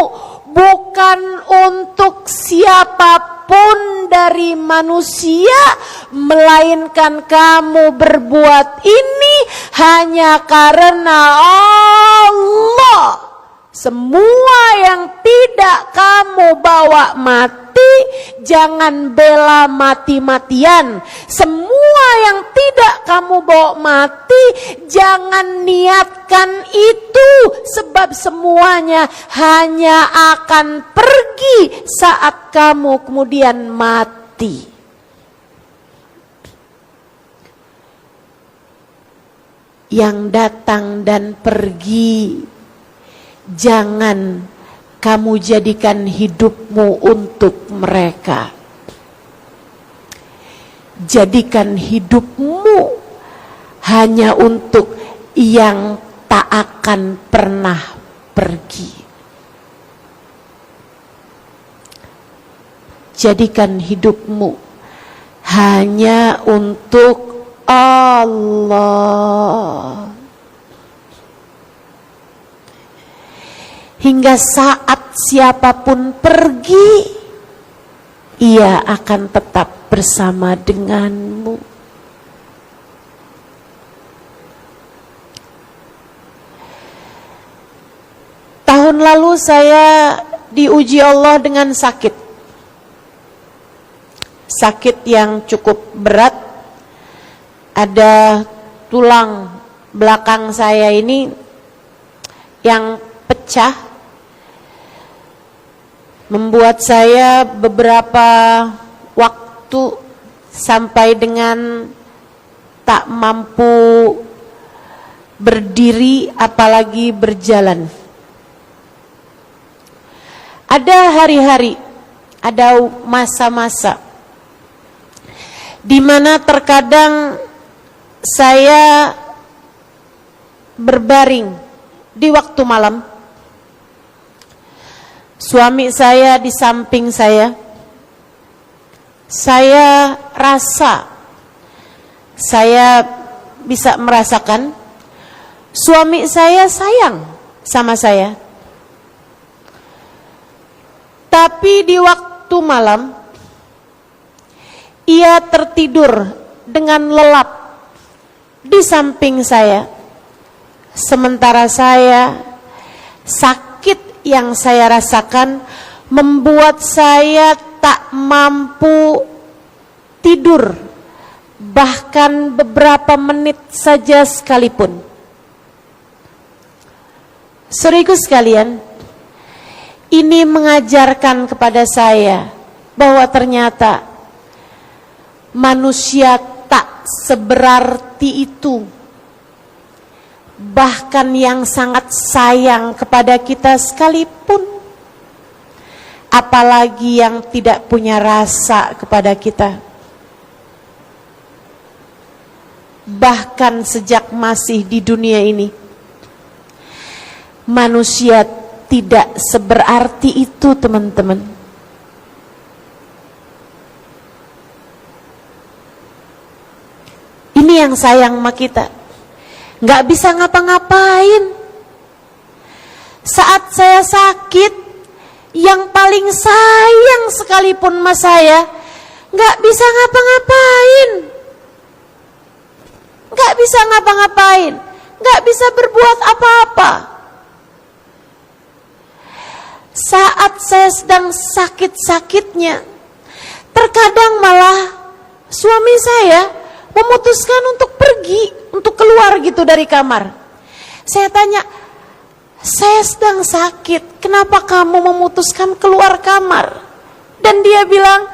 bukan untuk siapapun dari manusia, melainkan kamu berbuat ini hanya karena Allah. Semua yang tidak kamu bawa mati, jangan bela mati-matian. Semua yang tidak kamu bawa mati, jangan niatkan itu. Sebab semuanya hanya akan pergi saat kamu kemudian mati. Yang datang dan pergi, jangan kamu jadikan hidupmu untuk mereka. Jadikan hidupmu hanya untuk yang tak akan pernah pergi. Jadikan hidupmu hanya untuk Allah. Hingga saat siapapun pergi, ia akan tetap bersama denganmu. Tahun lalu saya diuji Allah dengan sakit. Sakit yang cukup berat. Ada tulang belakang saya ini yang pecah, membuat saya beberapa waktu sampai dengan tak mampu berdiri apalagi berjalan. Ada hari-hari, ada masa-masa di mana terkadang saya berbaring di waktu malam. Suami saya di samping saya rasa, saya bisa merasakan suami saya sayang sama saya. Tapi di waktu malam, ia tertidur dengan lelap di samping saya. Sementara saya, sakit yang saya rasakan membuat saya tak mampu tidur, bahkan beberapa menit saja sekalipun. Saudaraku sekalian, ini mengajarkan kepada saya bahwa ternyata manusia tak seberarti itu. Bahkan yang sangat sayang kepada kita sekalipun, apalagi yang tidak punya rasa kepada kita. Bahkan sejak masih di dunia ini, manusia tidak seberarti itu, teman-teman. Ini yang sayang sama kita. Nggak bisa ngapa-ngapain. Saat saya sakit, yang paling sayang sekalipun sama saya, nggak bisa ngapa-ngapain. Nggak bisa ngapa-ngapain. Nggak bisa berbuat apa-apa. Saat saya sedang sakit-sakitnya, terkadang malah suami saya memutuskan untuk pergi, untuk keluar gitu dari kamar. Saya tanya, saya sedang sakit, kenapa kamu memutuskan keluar kamar? Dan dia bilang,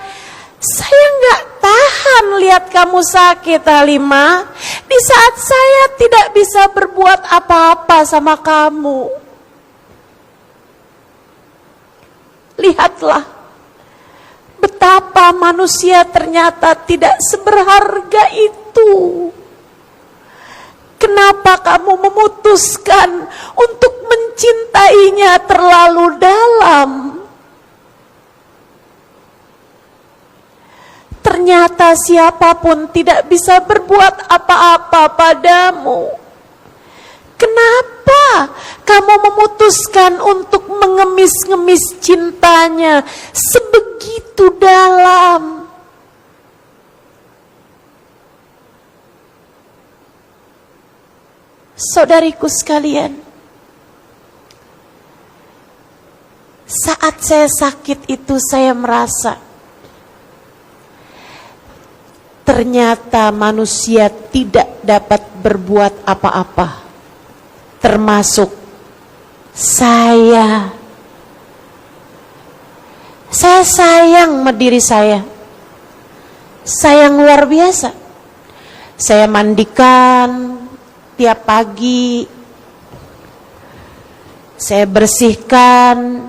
saya nggak tahan lihat kamu sakit, Halimah. Di saat saya tidak bisa berbuat apa-apa sama kamu. Lihatlah betapa manusia ternyata tidak seberharga itu. Kenapa kamu memutuskan untuk mencintainya terlalu dalam? Ternyata siapapun tidak bisa berbuat apa-apa padamu. Kenapa kamu memutuskan untuk mengemis-ngemis cintanya sebegitu dalam? Saudariku sekalian, saat saya sakit itu saya merasa ternyata manusia tidak dapat berbuat apa-apa, termasuk saya. Saya sayang sama diri saya, sayang luar biasa. Saya mandikan tiap pagi, saya bersihkan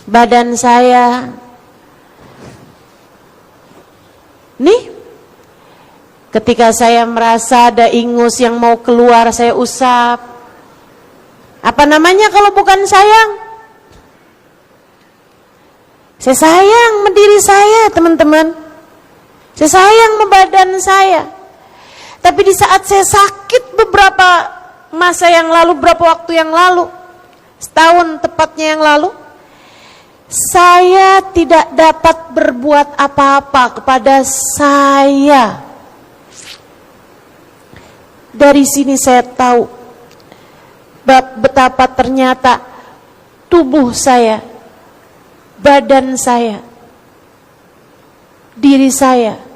badan saya. Nih, ketika saya merasa ada ingus yang mau keluar, saya usap. Apa namanya kalau bukan sayang? Saya sayang sama diri saya, teman-teman. Saya sayang sama badan saya. Tapi di saat saya sakit beberapa masa yang lalu, beberapa waktu yang lalu, setahun tepatnya yang lalu, saya tidak dapat berbuat apa-apa kepada saya. Dari sini saya tahu betapa ternyata tubuh saya, badan saya, diri saya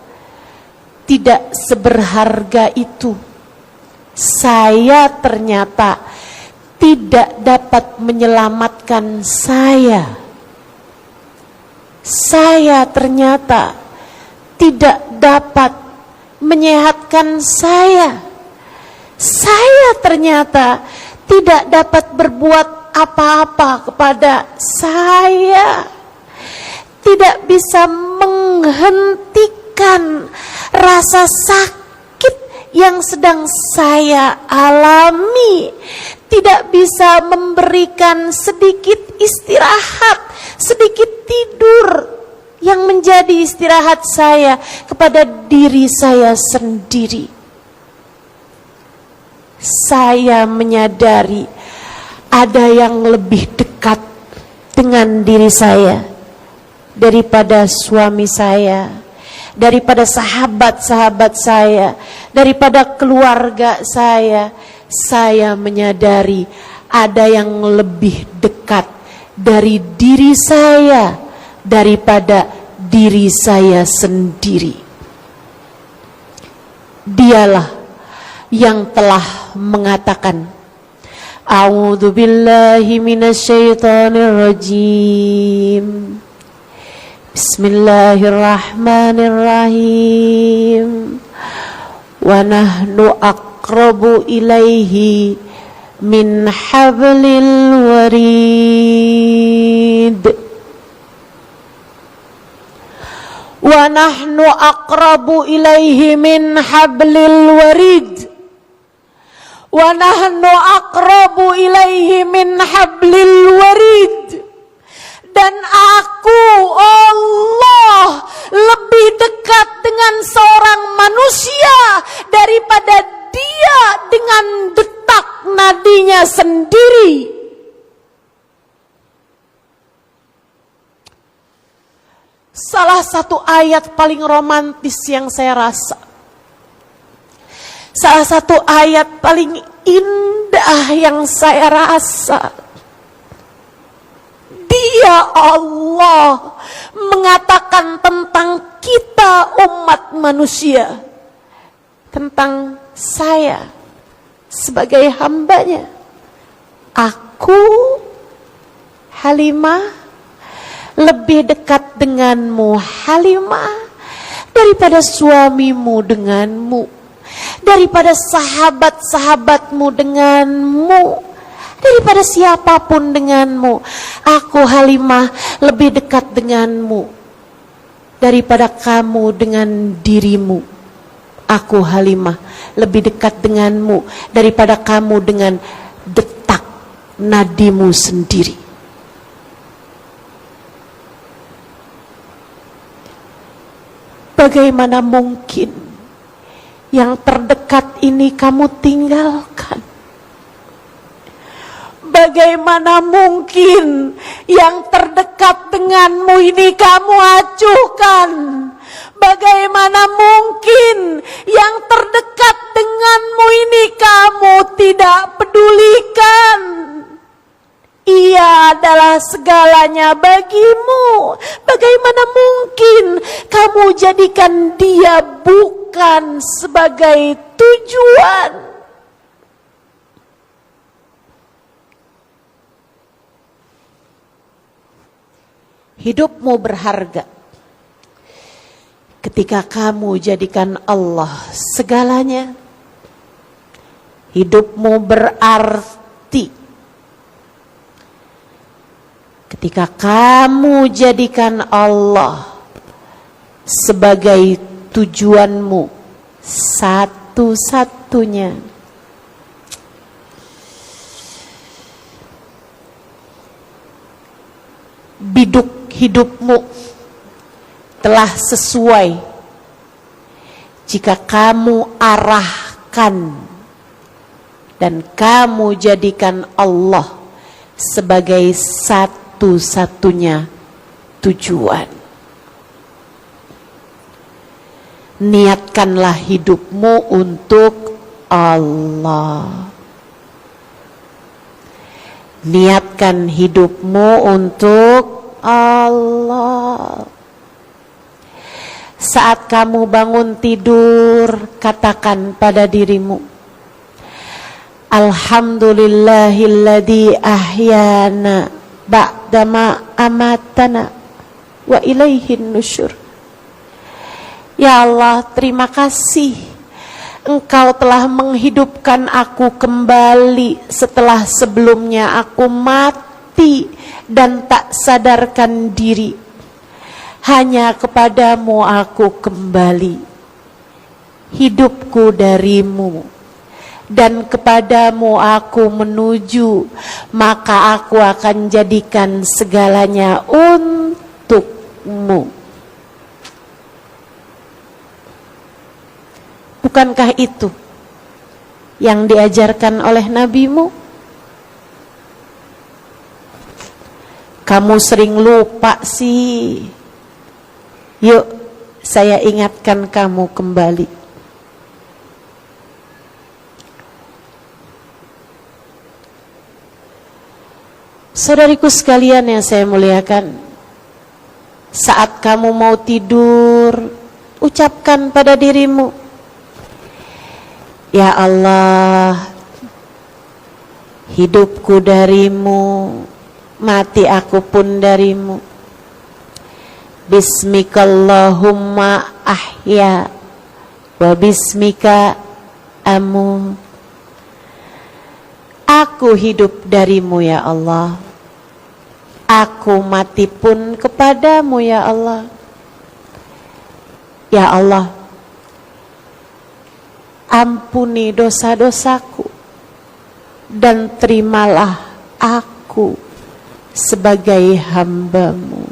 tidak seberharga itu. Saya ternyata tidak dapat menyelamatkan saya. Saya ternyata tidak dapat menyehatkan saya. Saya ternyata tidak dapat berbuat apa-apa kepada saya. Tidak bisa menghentikan rasa sakit yang sedang saya alami. Tidak bisa memberikan sedikit istirahat, sedikit tidur yang menjadi istirahat saya kepada diri saya sendiri. Saya menyadari ada yang lebih dekat dengan diri saya daripada suami saya, daripada sahabat-sahabat saya, daripada keluarga saya. Saya menyadari ada yang lebih dekat, dari diri saya daripada diri saya sendiri. Dialah yang telah mengatakan, A'udzu billahi minasyaitonir rajim. Bismillahirrahmanirrahim. Wa nahnu aqrabu ilaihi min hablil warid. Wa nahnu aqrabu ilaihi min hablil warid. Wa nahnu aqrabu ilaihi min hablil warid. Dan aku, Allah, lebih dekat dengan seorang manusia daripada dia dengan detak nadinya sendiri. Salah satu ayat paling romantis yang saya rasa, salah satu ayat paling indah yang saya rasa, Dia Allah mengatakan tentang kita umat manusia, tentang saya sebagai hambanya. Aku, Halimah, lebih dekat denganmu, Halimah, daripada suamimu denganmu, daripada sahabat-sahabatmu denganmu, daripada siapapun denganmu. Aku, Halimah, lebih dekat denganmu daripada kamu dengan dirimu. Aku, Halimah, lebih dekat denganmu daripada kamu dengan detak nadimu sendiri. Bagaimana mungkin yang terdekat ini kamu tinggalkan? Bagaimana mungkin yang terdekat denganmu ini kamu acuhkan? Bagaimana mungkin yang terdekat denganmu ini kamu tidak pedulikan? Ia adalah segalanya bagimu. Bagaimana mungkin kamu jadikan dia bukan sebagai tujuan? Hidupmu berharga ketika kamu jadikan Allah segalanya. Hidupmu berarti ketika kamu jadikan Allah sebagai tujuanmu satu-satunya. Biduk hidupmu telah sesuai jika kamu arahkan dan kamu jadikan Allah sebagai satu-satunya tujuan. Niatkanlah hidupmu untuk Allah. Niatkan hidupmu untuk Allah. Saat kamu bangun tidur, katakan pada dirimu, Alhamdulillahilladzi ahyana ba'dama amatana wa ilaihin nusyur. Ya Allah, terima kasih Engkau telah menghidupkan aku kembali setelah sebelumnya aku mati dan tak sadarkan diri. Hanya kepadamu aku kembali. Hidupku darimu dan kepadamu aku menuju, maka aku akan jadikan segalanya untukmu. Bukankah itu yang diajarkan oleh nabimu? Kamu sering lupa sih. Yuk, saya ingatkan kamu kembali. Saudariku sekalian yang saya muliakan, saat kamu mau tidur, ucapkan pada dirimu, ya Allah, hidupku darimu, mati aku pun darimu. Bismikallahumma ahya wa bismika amut. Aku hidup darimu ya Allah, aku mati pun kepadamu ya Allah. Ya Allah, ampuni dosa-dosaku dan terimalah aku sebagai hamba-Mu.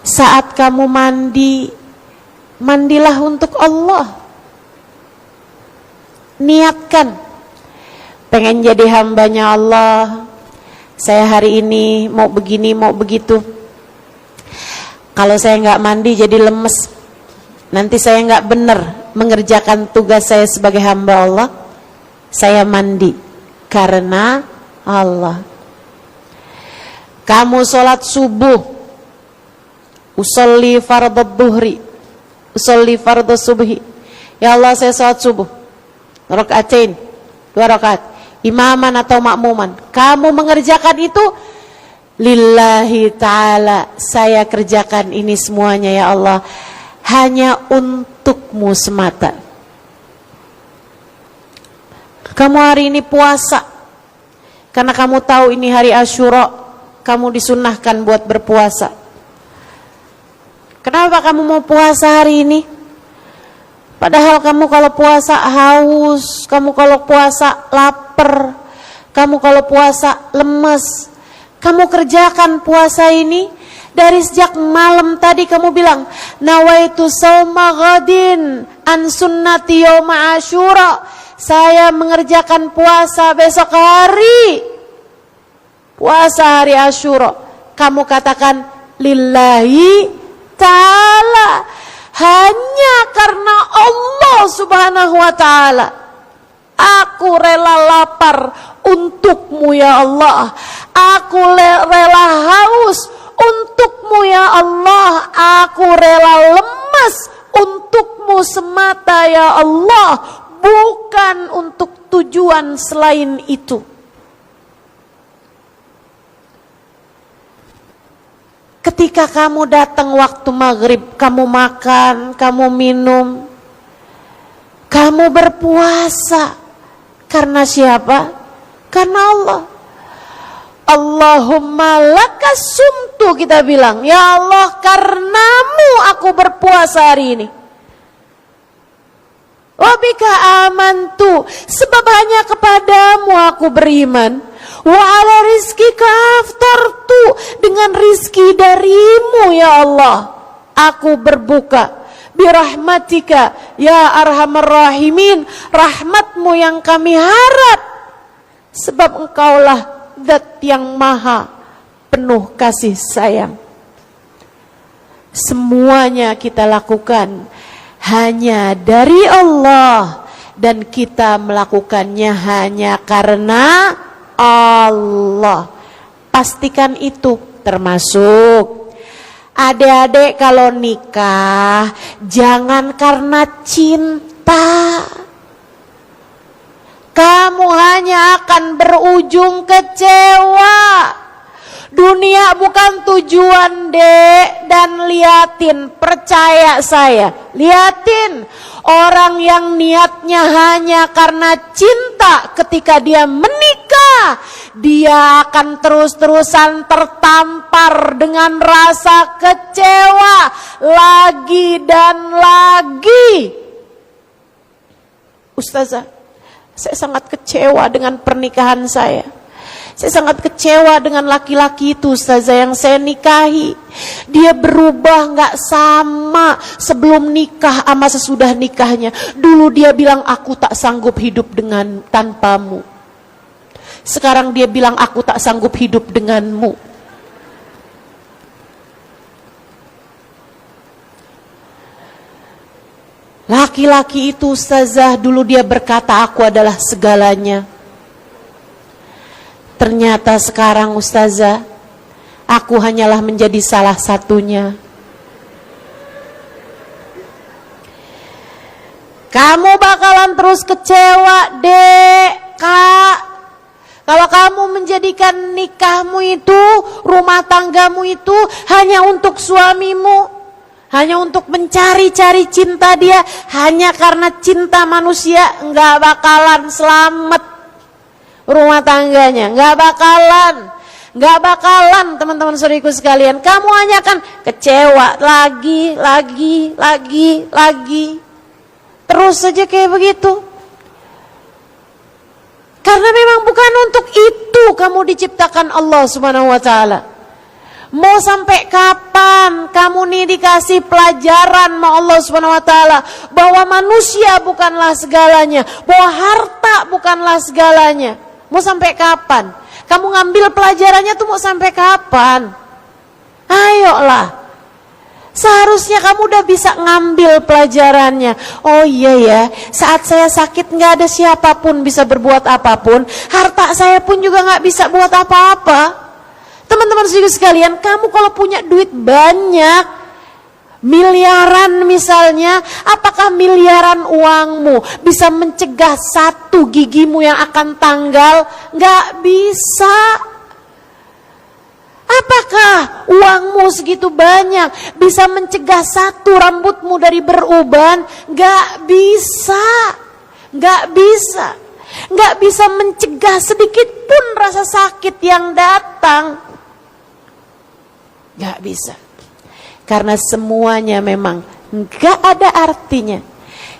Saat kamu mandi, mandilah untuk Allah. Niatkan, pengen jadi hambanya Allah. Saya hari ini mau begini, mau begitu. Kalau saya nggak mandi jadi lemes. Nanti saya nggak benar mengerjakan tugas saya sebagai hamba Allah. Saya mandi karena Allah. Kamu sholat subuh, usolli fardhu dhuhri, usolli fardhu subhi. Ya Allah, saya sholat subuh rakaatain, 2 rakaat, imaman atau makmuman. Kamu mengerjakan itu lillahi ta'ala. Saya kerjakan ini semuanya ya Allah hanya untuk-Mu semata. Kamu hari ini puasa karena kamu tahu ini hari Asyura, kamu disunnahkan buat berpuasa. Kenapa kamu mau puasa hari ini? Padahal kamu kalau puasa haus, kamu kalau puasa lapar, kamu kalau puasa lemes. Kamu kerjakan puasa ini dari sejak malam tadi kamu bilang, nawaitu shauma ghadin an sunnati yauma Asyura. Saya mengerjakan puasa besok hari. Puasa hari Asyura. Kamu katakan lillahi ta'ala, hanya karena Allah subhanahu wa ta'ala. Aku rela lapar untuk-Mu ya Allah. Aku rela haus untuk-Mu ya Allah. Aku rela lemas untuk-Mu semata ya Allah, bukan untuk tujuan selain itu. Ketika kamu datang waktu maghrib, kamu makan, kamu minum, kamu berpuasa. Karena siapa? Karena Allah. Allahumma lakas sumtu, kita bilang, ya Allah, karenamu aku berpuasa hari ini. Wabika amantu, sebab hanya kepadamu aku beriman. Wa ala rizkika aftartu, dengan rizki darimu ya Allah aku berbuka. Birahmatika ya arhamar rahimin, rahmatmu yang kami harap, sebab engkaulah zat yang maha penuh kasih sayang. Semuanya kita lakukan hanya dari Allah, dan kita melakukannya hanya karena Allah. Pastikan itu. Termasuk adik-adik kalau nikah, jangan karena cinta. Kamu hanya akan berujung kecewa. Dunia bukan tujuan, Dek. Dan liatin, percaya saya, liatin orang yang niatnya hanya karena cinta, ketika dia menikah, dia akan terus-terusan tertampar dengan rasa kecewa lagi dan lagi. Ustazah, saya sangat kecewa dengan pernikahan saya. Saya sangat kecewa dengan laki-laki itu, Ustazah, yang saya nikahi. Dia berubah gak sama sebelum nikah sama sesudah nikahnya. Dulu dia bilang aku tak sanggup hidup dengan tanpamu. Sekarang dia bilang aku tak sanggup hidup denganmu. Laki-laki itu ustazah dulu dia berkata aku adalah segalanya. Ternyata sekarang ustazah aku hanyalah menjadi salah satunya. Kamu bakalan terus kecewa, Dek, Kak. Kalau kamu menjadikan nikahmu itu, rumah tanggamu itu hanya untuk suamimu, hanya untuk mencari-cari cinta dia, hanya karena cinta manusia, nggak bakalan selamat rumah tangganya, nggak bakalan teman-teman saudariku sekalian. Kamu hanya akan kecewa lagi, terus saja kayak begitu. Karena memang bukan untuk itu kamu diciptakan Allah Subhanahu wa taala. Mau sampai kapan kamu nih dikasih pelajaran sama Allah Subhanahu wa taala bahwa manusia bukanlah segalanya, bahwa harta bukanlah segalanya. Mau sampai kapan? Kamu ngambil pelajarannya tuh mau sampai kapan? Ayolah. Seharusnya kamu udah bisa ngambil pelajarannya. Oh iya ya, saat saya sakit gak ada siapapun bisa berbuat apapun. Harta saya pun juga gak bisa buat apa-apa. Teman-teman sekalian, kamu kalau punya duit banyak, miliaran misalnya, apakah miliaran uangmu bisa mencegah satu gigimu yang akan tanggal? Gak bisa. Apakah uangmu segitu banyak bisa mencegah satu rambutmu dari beruban? Gak bisa. Gak bisa mencegah sedikit pun rasa sakit yang datang. Gak bisa. Karena semuanya memang gak ada artinya.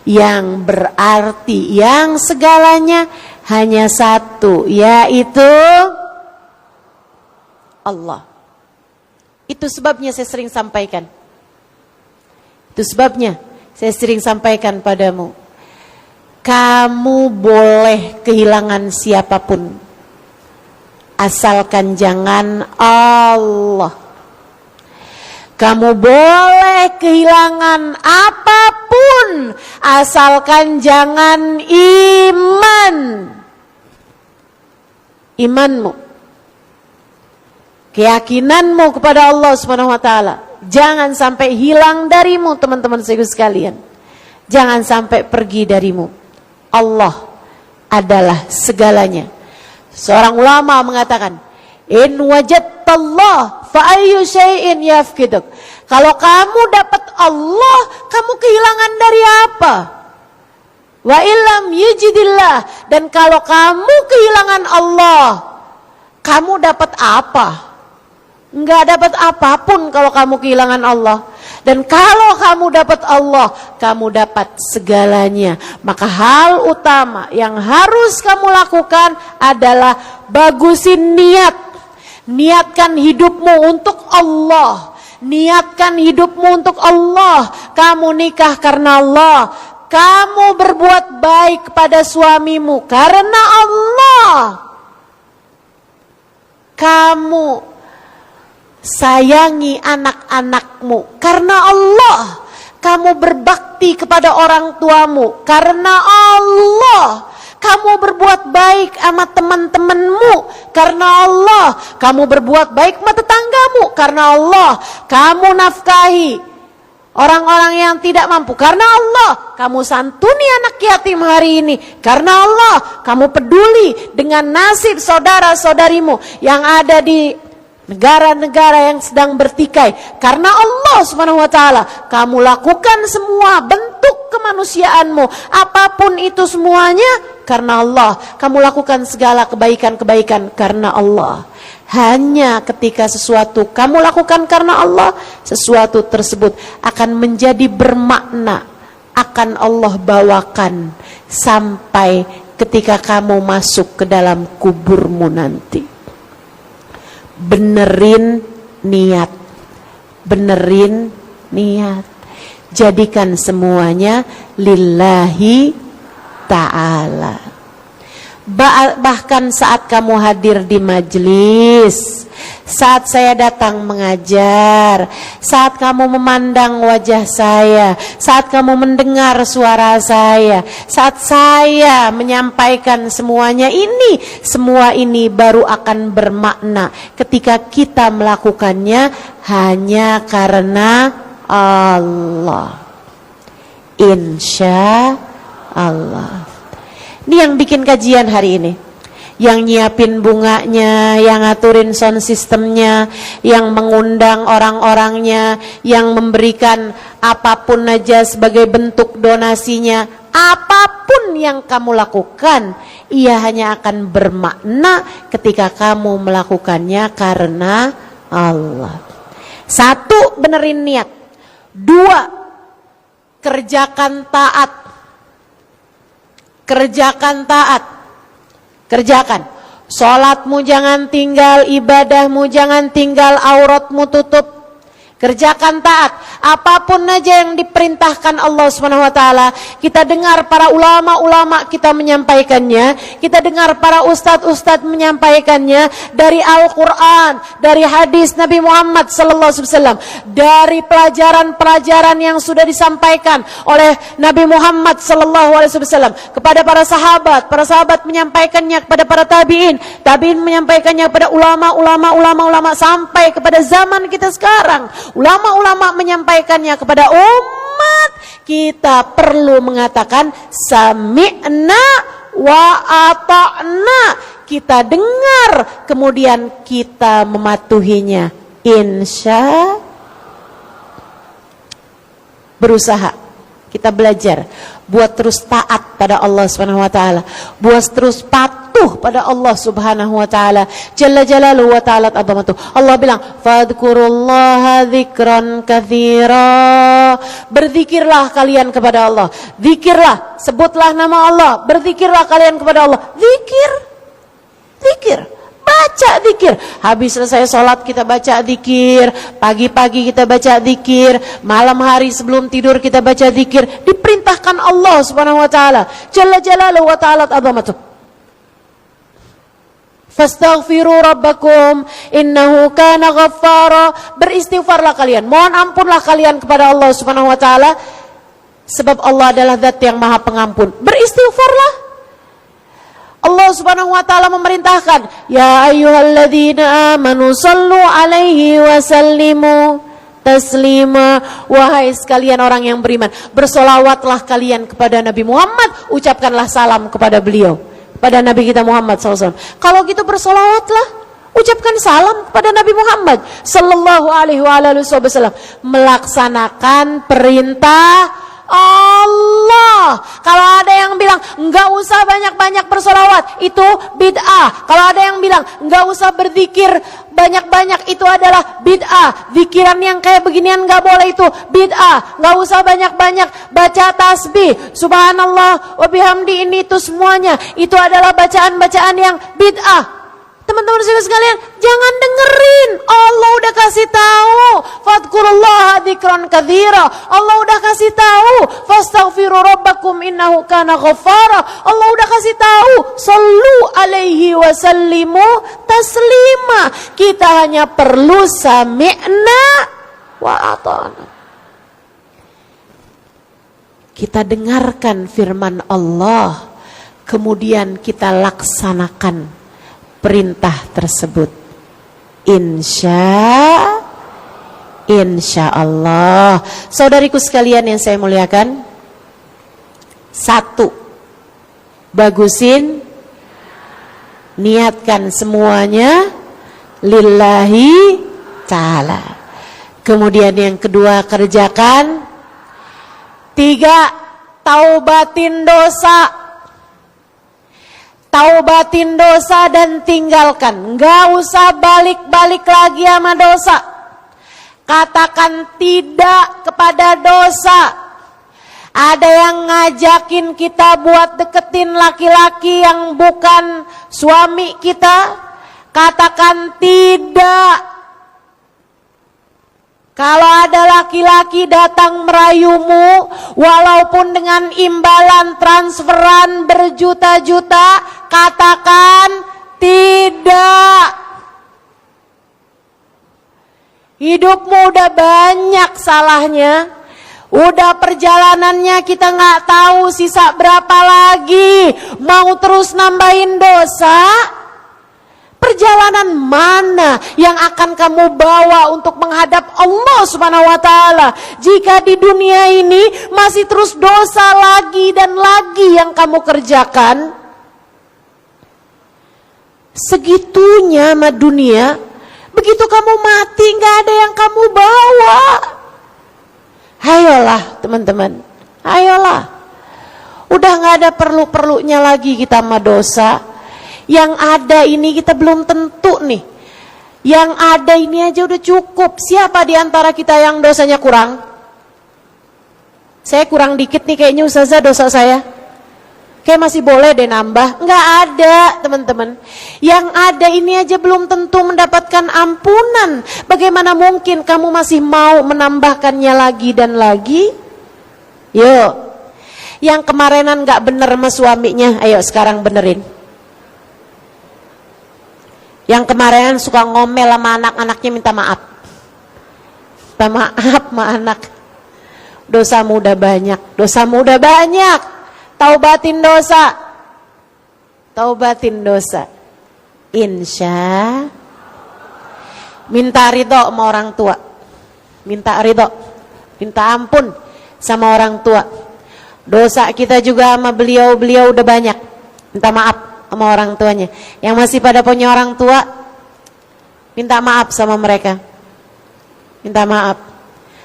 Yang berarti, yang segalanya hanya satu, yaitu Allah. Itu sebabnya saya sering sampaikan. Padamu. Kamu boleh kehilangan siapapun, asalkan jangan Allah. Kamu boleh kehilangan apapun, asalkan jangan imanmu. Keyakinanmu kepada Allah Subhanahu wa taala jangan sampai hilang darimu, teman-teman sekalian. Jangan sampai pergi darimu. Allah adalah segalanya. Seorang ulama mengatakan, "In wajadtallah fa ayyu syai'in yafkiduk." Kalau kamu dapat Allah, kamu kehilangan dari apa? Wa illam yujidillah, dan kalau kamu kehilangan Allah, kamu dapat apa? Enggak dapat apapun kalau kamu kehilangan Allah. Dan kalau kamu dapat Allah, kamu dapat segalanya. Maka hal utama yang harus kamu lakukan adalah bagusin niat. Niatkan hidupmu untuk Allah. Niatkan hidupmu untuk Allah. Kamu nikah karena Allah. Kamu berbuat baik kepada suamimu karena Allah. Kamu sayangi anak-anakmu karena Allah. Kamu berbakti kepada orang tuamu karena Allah. Kamu berbuat baik sama teman-temanmu karena Allah. Kamu berbuat baik sama tetanggamu karena Allah. Kamu nafkahi orang-orang yang tidak mampu karena Allah. Kamu santuni anak yatim hari ini karena Allah. Kamu peduli dengan nasib saudara-saudarimu yang ada di negara-negara yang sedang bertikai karena Allah Subhanahu wa taala. Kamu lakukan semua bentuk kemanusiaanmu, apapun itu semuanya karena Allah. Kamu lakukan segala kebaikan-kebaikan karena Allah. Hanya ketika sesuatu kamu lakukan karena Allah, sesuatu tersebut akan menjadi bermakna, akan Allah bawakan sampai ketika kamu masuk ke dalam kuburmu nanti. Benerin niat. Jadikan semuanya lillahi ta'ala. Bahkan saat kamu hadir di majelis, saat saya datang mengajar, saat kamu memandang wajah saya, saat kamu mendengar suara saya, saat saya menyampaikan semuanya ini, semua ini baru akan bermakna ketika kita melakukannya hanya karena Allah. Insya Allah. Ini yang bikin kajian hari ini, yang nyiapin bunganya, yang ngaturin sound systemnya, yang mengundang orang-orangnya, yang memberikan apapun aja sebagai bentuk donasinya. Apapun yang kamu lakukan, ia hanya akan bermakna ketika kamu melakukannya karena Allah. 1, benerin niat. 2, kerjakan taat. Kerjakan taat. Kerjakan. Sholatmu jangan tinggal, ibadahmu jangan tinggal, auratmu tutup. Kerjakan taat. Apapun aja yang diperintahkan Allah SWT, kita dengar para ulama-ulama kita menyampaikannya, kita dengar para ustadz-ustadz menyampaikannya dari Al-Quran, dari hadis Nabi Muhammad SAW, dari pelajaran-pelajaran yang sudah disampaikan oleh Nabi Muhammad SAW kepada para sahabat menyampaikannya kepada para tabi'in menyampaikannya kepada ulama sampai kepada zaman kita sekarang. Ulama-ulama menyampaikannya kepada umat, kita perlu mengatakan sami'na wa ata'na. Kita dengar, kemudian kita mematuhinya. Insya berusaha. Kita belajar buat terus taat pada Allah Subhanahu wa taala, buat terus patuh pada Allah Subhanahu wa taala. Jalla jalaluhu wa ta'ala azamatuh. Allah bilang, "Fadhkurullaha dzikran katsira." Berzikirlah kalian kepada Allah. Zikirlah, sebutlah nama Allah, berzikirlah kalian kepada Allah. Zikir. Baca zikir. Habis selesai sholat kita baca zikir, pagi-pagi kita baca zikir, malam hari sebelum tidur kita baca zikir. Diperintahkan Allah Subhanahu wa taala. Jalla jalaluhu wa ta'ala azamatuh. Fastaghfiru rabbakum innahu kana ghaffara. Beristighfarlah kalian, mohon ampunlah kalian kepada Allah Subhanahu wa taala, sebab Allah adalah zat yang Maha Pengampun. Beristighfarlah. Allah Subhanahu wa taala memerintahkan, ya ayyuhalladzina amanu sallu alaihi wa sallimu taslima. Wahai sekalian orang yang beriman, bersolawatlah kalian kepada Nabi Muhammad, ucapkanlah salam kepada beliau, pada Nabi kita Muhammad SAW. Kalau gitu bersolawatlah, ucapkan salam kepada Nabi Muhammad sallallahu alaihi wasallam, melaksanakan perintah Allah. Kalau ada yang bilang enggak usah banyak-banyak bersolawat, itu bid'ah. Kalau ada yang bilang enggak usah berzikir banyak-banyak, itu adalah bid'ah. Zikiran yang kayak beginian enggak boleh, itu bid'ah. Enggak usah banyak-banyak baca tasbih, subhanallah wa bihamdi, ini itu semuanya itu adalah bacaan-bacaan yang bid'ah. Teman-teman sekalian, jangan dengerin. Allah udah kasih tahu, fadhkurullaha dzikran katsira. Allah udah kasih tahu, fastaghfiru rabbakum innahu kana ghaffara. Allah udah kasih tahu, sallu alaihi wa sallimu taslima. Kita hanya perlu sami'na wa ata'na. Kita dengarkan firman Allah, kemudian kita laksanakan perintah tersebut. Insya Allah. Saudariku sekalian yang saya muliakan, 1, bagusin, niatkan semuanya lillahi ta'ala. Kemudian yang kedua, kerjakan. 3, taubatin dosa. Taubatin dosa dan tinggalkan. Enggak usah balik-balik lagi sama dosa. Katakan tidak kepada dosa. Ada yang ngajakin kita buat deketin laki-laki yang bukan suami kita. Katakan tidak. Kalau ada laki-laki datang merayumu, walaupun dengan imbalan transferan berjuta-juta, katakan tidak. Hidupmu udah banyak salahnya. Udah perjalanannya kita nggak tahu sisa berapa lagi. Mau terus nambahin dosa? Perjalanan mana yang akan kamu bawa untuk menghadap Allah Subhanahu wa taala jika di dunia ini masih terus dosa lagi dan lagi yang kamu kerjakan? Segitunya sama dunia, begitu kamu mati nggak ada yang kamu bawa. Ayolah teman-teman, ayolah. Udah nggak ada perlu-perlunya lagi kita sama dosa. Yang ada ini kita belum tentu nih. Yang ada ini aja udah cukup. Siapa di antara kita yang dosanya kurang? Saya kurang dikit nih kayaknya ustazah dosa saya. Kayak masih boleh deh nambah. Nggak ada teman-teman. Yang ada ini aja belum tentu mendapatkan ampunan. Bagaimana mungkin kamu masih mau menambahkannya lagi dan lagi? Yuk. Yang kemarinan nggak bener sama suaminya, ayo sekarang benerin. Yang kemarin suka ngomel sama anak-anaknya minta maaf. Minta maaf sama anak. Dosamu udah banyak, dosamu udah banyak. Taubatin dosa. Taubatin dosa. Insya. Minta ridho sama orang tua. Minta ridho. Minta ampun sama orang tua. Dosa kita juga sama beliau-beliau udah banyak. Minta maaf sama orang tuanya. Yang masih pada punya orang tua, minta maaf sama mereka. Minta maaf.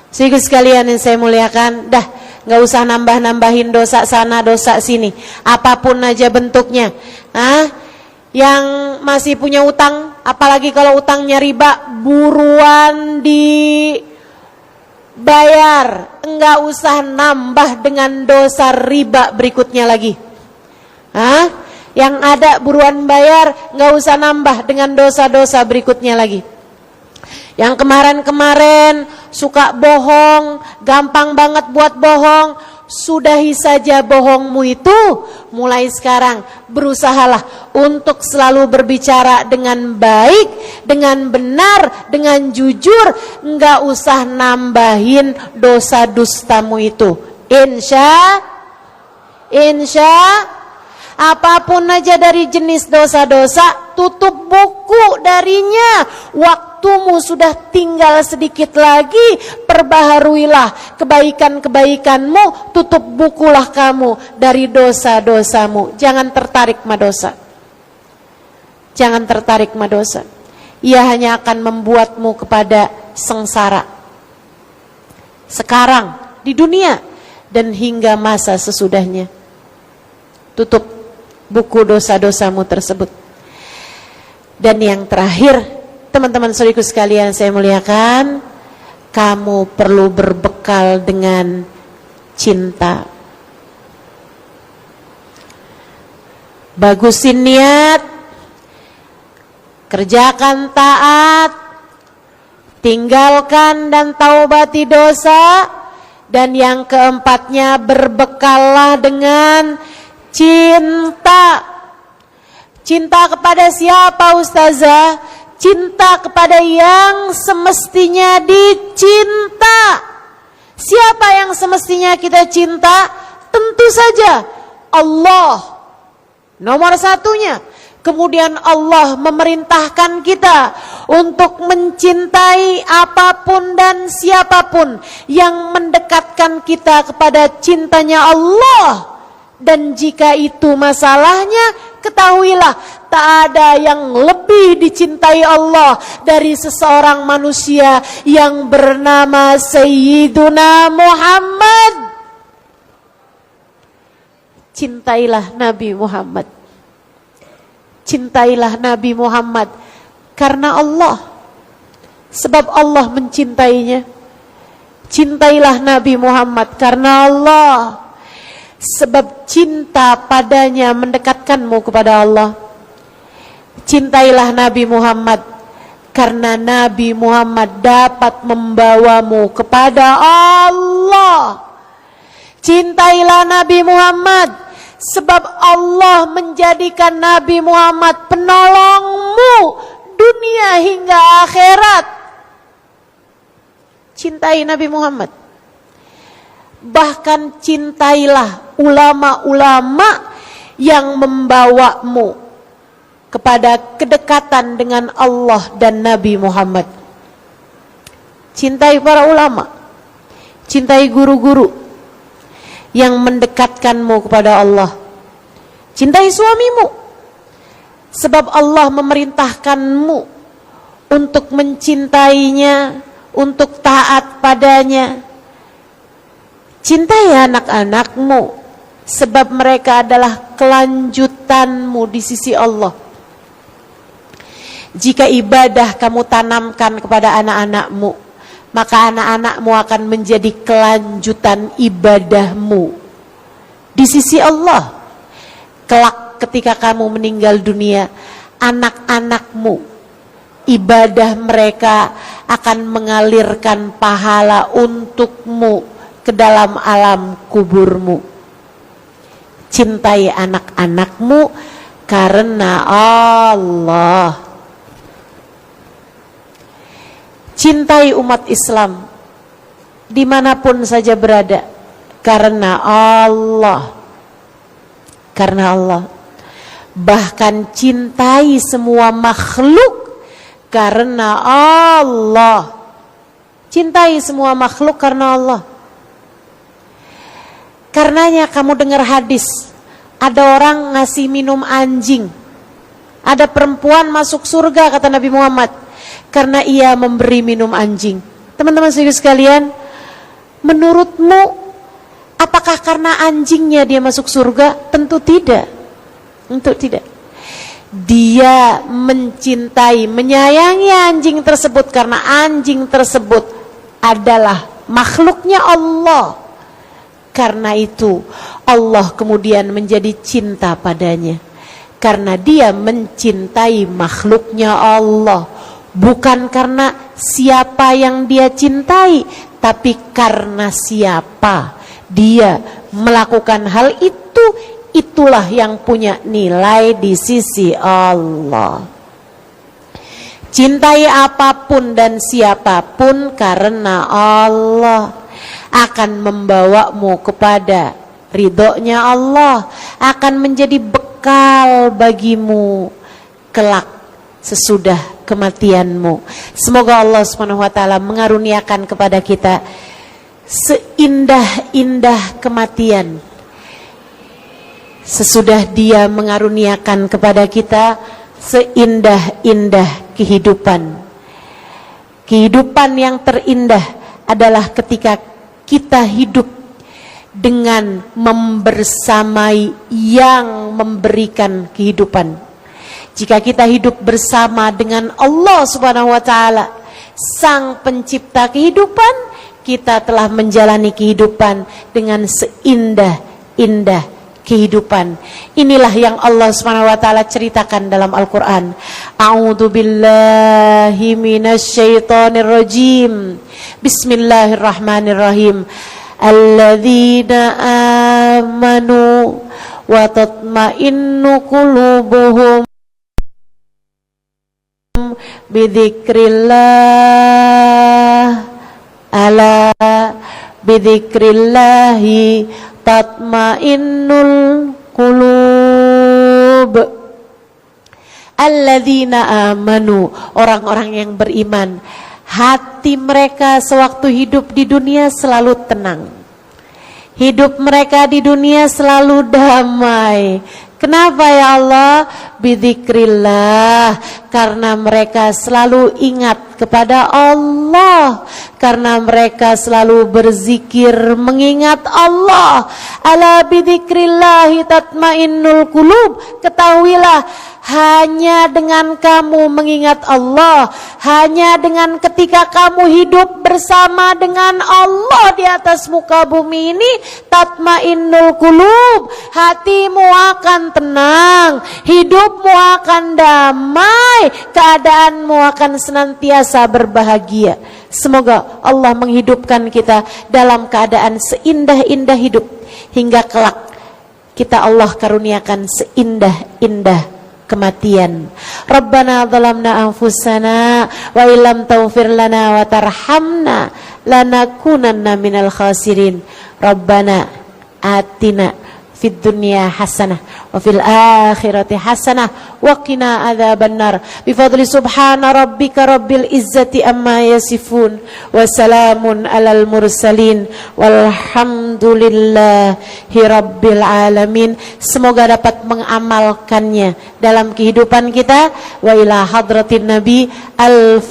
Saudara sekalian yang saya muliakan, dah nggak usah nambah-nambahin dosa sana, dosa sini. Apapun aja bentuknya. Yang masih punya utang, apalagi kalau utangnya riba, buruan dibayar. Nggak usah nambah dengan dosa riba berikutnya lagi. Yang ada buruan bayar, nggak usah nambah dengan dosa-dosa berikutnya lagi. Yang kemarin-kemarin suka bohong, gampang banget buat bohong, sudahi saja bohongmu itu. Mulai sekarang berusahalah untuk selalu berbicara dengan baik, dengan benar, dengan jujur, nggak usah nambahin dosa dustamu itu. Insya apapun aja dari jenis dosa-dosa, tutup buku darinya. Waktumu sudah tinggal sedikit lagi, perbaharuilah kebaikan-kebaikanmu, tutup bukulah kamu dari dosa-dosamu. Jangan tertarik sama dosa. Jangan tertarik sama dosa. Ia hanya akan membuatmu kepada sengsara. Sekarang, di dunia, dan hingga masa sesudahnya. Tutup buku dosa-dosamu tersebut. Dan yang terakhir, teman-teman saudaraku sekalian saya muliakan, kamu perlu berbekal dengan cinta. Bagusin niat, kerjakan taat, tinggalkan dan taubati dosa, dan yang keempatnya berbekallah dengan cinta. Cinta kepada siapa ustazah? Cinta kepada yang semestinya dicinta. Siapa yang semestinya kita cinta? Tentu saja Allah, nomor satunya. Kemudian Allah memerintahkan kita untuk mencintai apapun dan siapapun yang mendekatkan kita kepada cintanya Allah. Dan jika itu masalahnya, ketahuilah tak ada yang lebih dicintai Allah dari seseorang manusia yang bernama Sayyiduna Muhammad. Cintailah Nabi Muhammad. Cintailah Nabi Muhammad karena Allah. Sebab Allah mencintainya. Cintailah Nabi Muhammad karena Allah. Sebab cinta padanya mendekatkanmu kepada Allah. Cintailah Nabi Muhammad karena Nabi Muhammad dapat membawamu kepada Allah. Cintailah Nabi Muhammad sebab Allah menjadikan Nabi Muhammad penolongmu dunia hingga akhirat. cintai Nabi Muhammad. Bahkan cintailah ulama-ulama yang membawamu kepada kedekatan dengan Allah dan Nabi Muhammad. Cintai para ulama, cintai guru-guru yang mendekatkanmu kepada Allah. Cintai suamimu, sebab Allah memerintahkanmu untuk mencintainya, untuk taat padanya. Cintai anak-anakmu, sebab mereka adalah kelanjutanmu di sisi Allah. Jika ibadah kamu tanamkan kepada anak-anakmu, maka anak-anakmu akan menjadi kelanjutan ibadahmu di sisi Allah. Kelak ketika kamu meninggal dunia, anak-anakmu, ibadah mereka akan mengalirkan pahala untukmu ke dalam alam kuburmu. Cintai anak-anakmu karena Allah. Cintai umat Islam dimanapun saja berada karena Allah. Karena Allah. Bahkan cintai semua makhluk karena Allah. Cintai semua makhluk karena Allah. Karenanya kamu dengar hadis, ada orang ngasih minum anjing. Ada perempuan masuk surga kata Nabi Muhammad karena ia memberi minum anjing. Teman-teman sekalian, menurutmu apakah karena anjingnya dia masuk surga? Tentu tidak. Tentu tidak. Dia mencintai, menyayangi anjing tersebut karena anjing tersebut adalah makhluknya Allah. Karena itu Allah kemudian menjadi cinta padanya. Karena dia mencintai makhluknya Allah. Bukan karena siapa yang dia cintai, tapi karena siapa dia melakukan hal itu, itulah yang punya nilai di sisi Allah. Cintai apapun dan siapapun karena Allah akan membawamu kepada ridhonya Allah, akan menjadi bekal bagimu kelak sesudah kematianmu. Semoga Allah SWT mengaruniakan kepada kita seindah-indah kematian sesudah Dia mengaruniakan kepada kita seindah-indah kehidupan. Kehidupan yang terindah adalah ketika kita hidup dengan membersamai yang memberikan kehidupan. Jika kita hidup bersama dengan Allah Subhanahu wa taala, Sang Pencipta kehidupan, kita telah menjalani kehidupan dengan seindah-indah kehidupan. Inilah yang Allah Subhanahu wa taala ceritakan dalam Al-Qur'an. A'udzu billahi minasyaitonir rajim. Bismillahirrahmanirrahim. Alladzina amanu wa tatma'innu qulubuhum bidzikrillah. Ala bidzikrillahi tatmainnul qulub. Alladzina amanu, orang-orang yang beriman, hati mereka sewaktu hidup di dunia selalu tenang. Hidup mereka di dunia selalu damai. Kenapa ya Allah? Bidzikrillah, karena mereka selalu ingat kepada Allah, karena mereka selalu berzikir mengingat Allah. Ala bidzikrillahi tatmainnul qulub. Ketahuilah, hanya dengan kamu mengingat Allah, hanya dengan ketika kamu hidup bersama dengan Allah di atas muka bumi ini, tatmainnul qulub, hatimu akan tenang, hidupmu akan damai, keadaanmu akan senantiasa berbahagia. Semoga Allah menghidupkan kita dalam keadaan seindah-indah hidup, hingga kelak kita Allah karuniakan seindah-indah kematian. Rabbana zalamna anfusana wa illam taghfir lana wa tarhamna lanakunanna minal khasirin. Rabbana atina fid dunya hasanah wa fil akhirati hasanah wa qina adzabannar. Bi fadli subhana rabbika rabbil izzati amma yasifun wa salamun alal mursalin walhamdulillahi rabbil alamin. Semoga dapat mengamalkannya dalam kehidupan kita. Wa ila hadratin nabi. Al-Fatihah.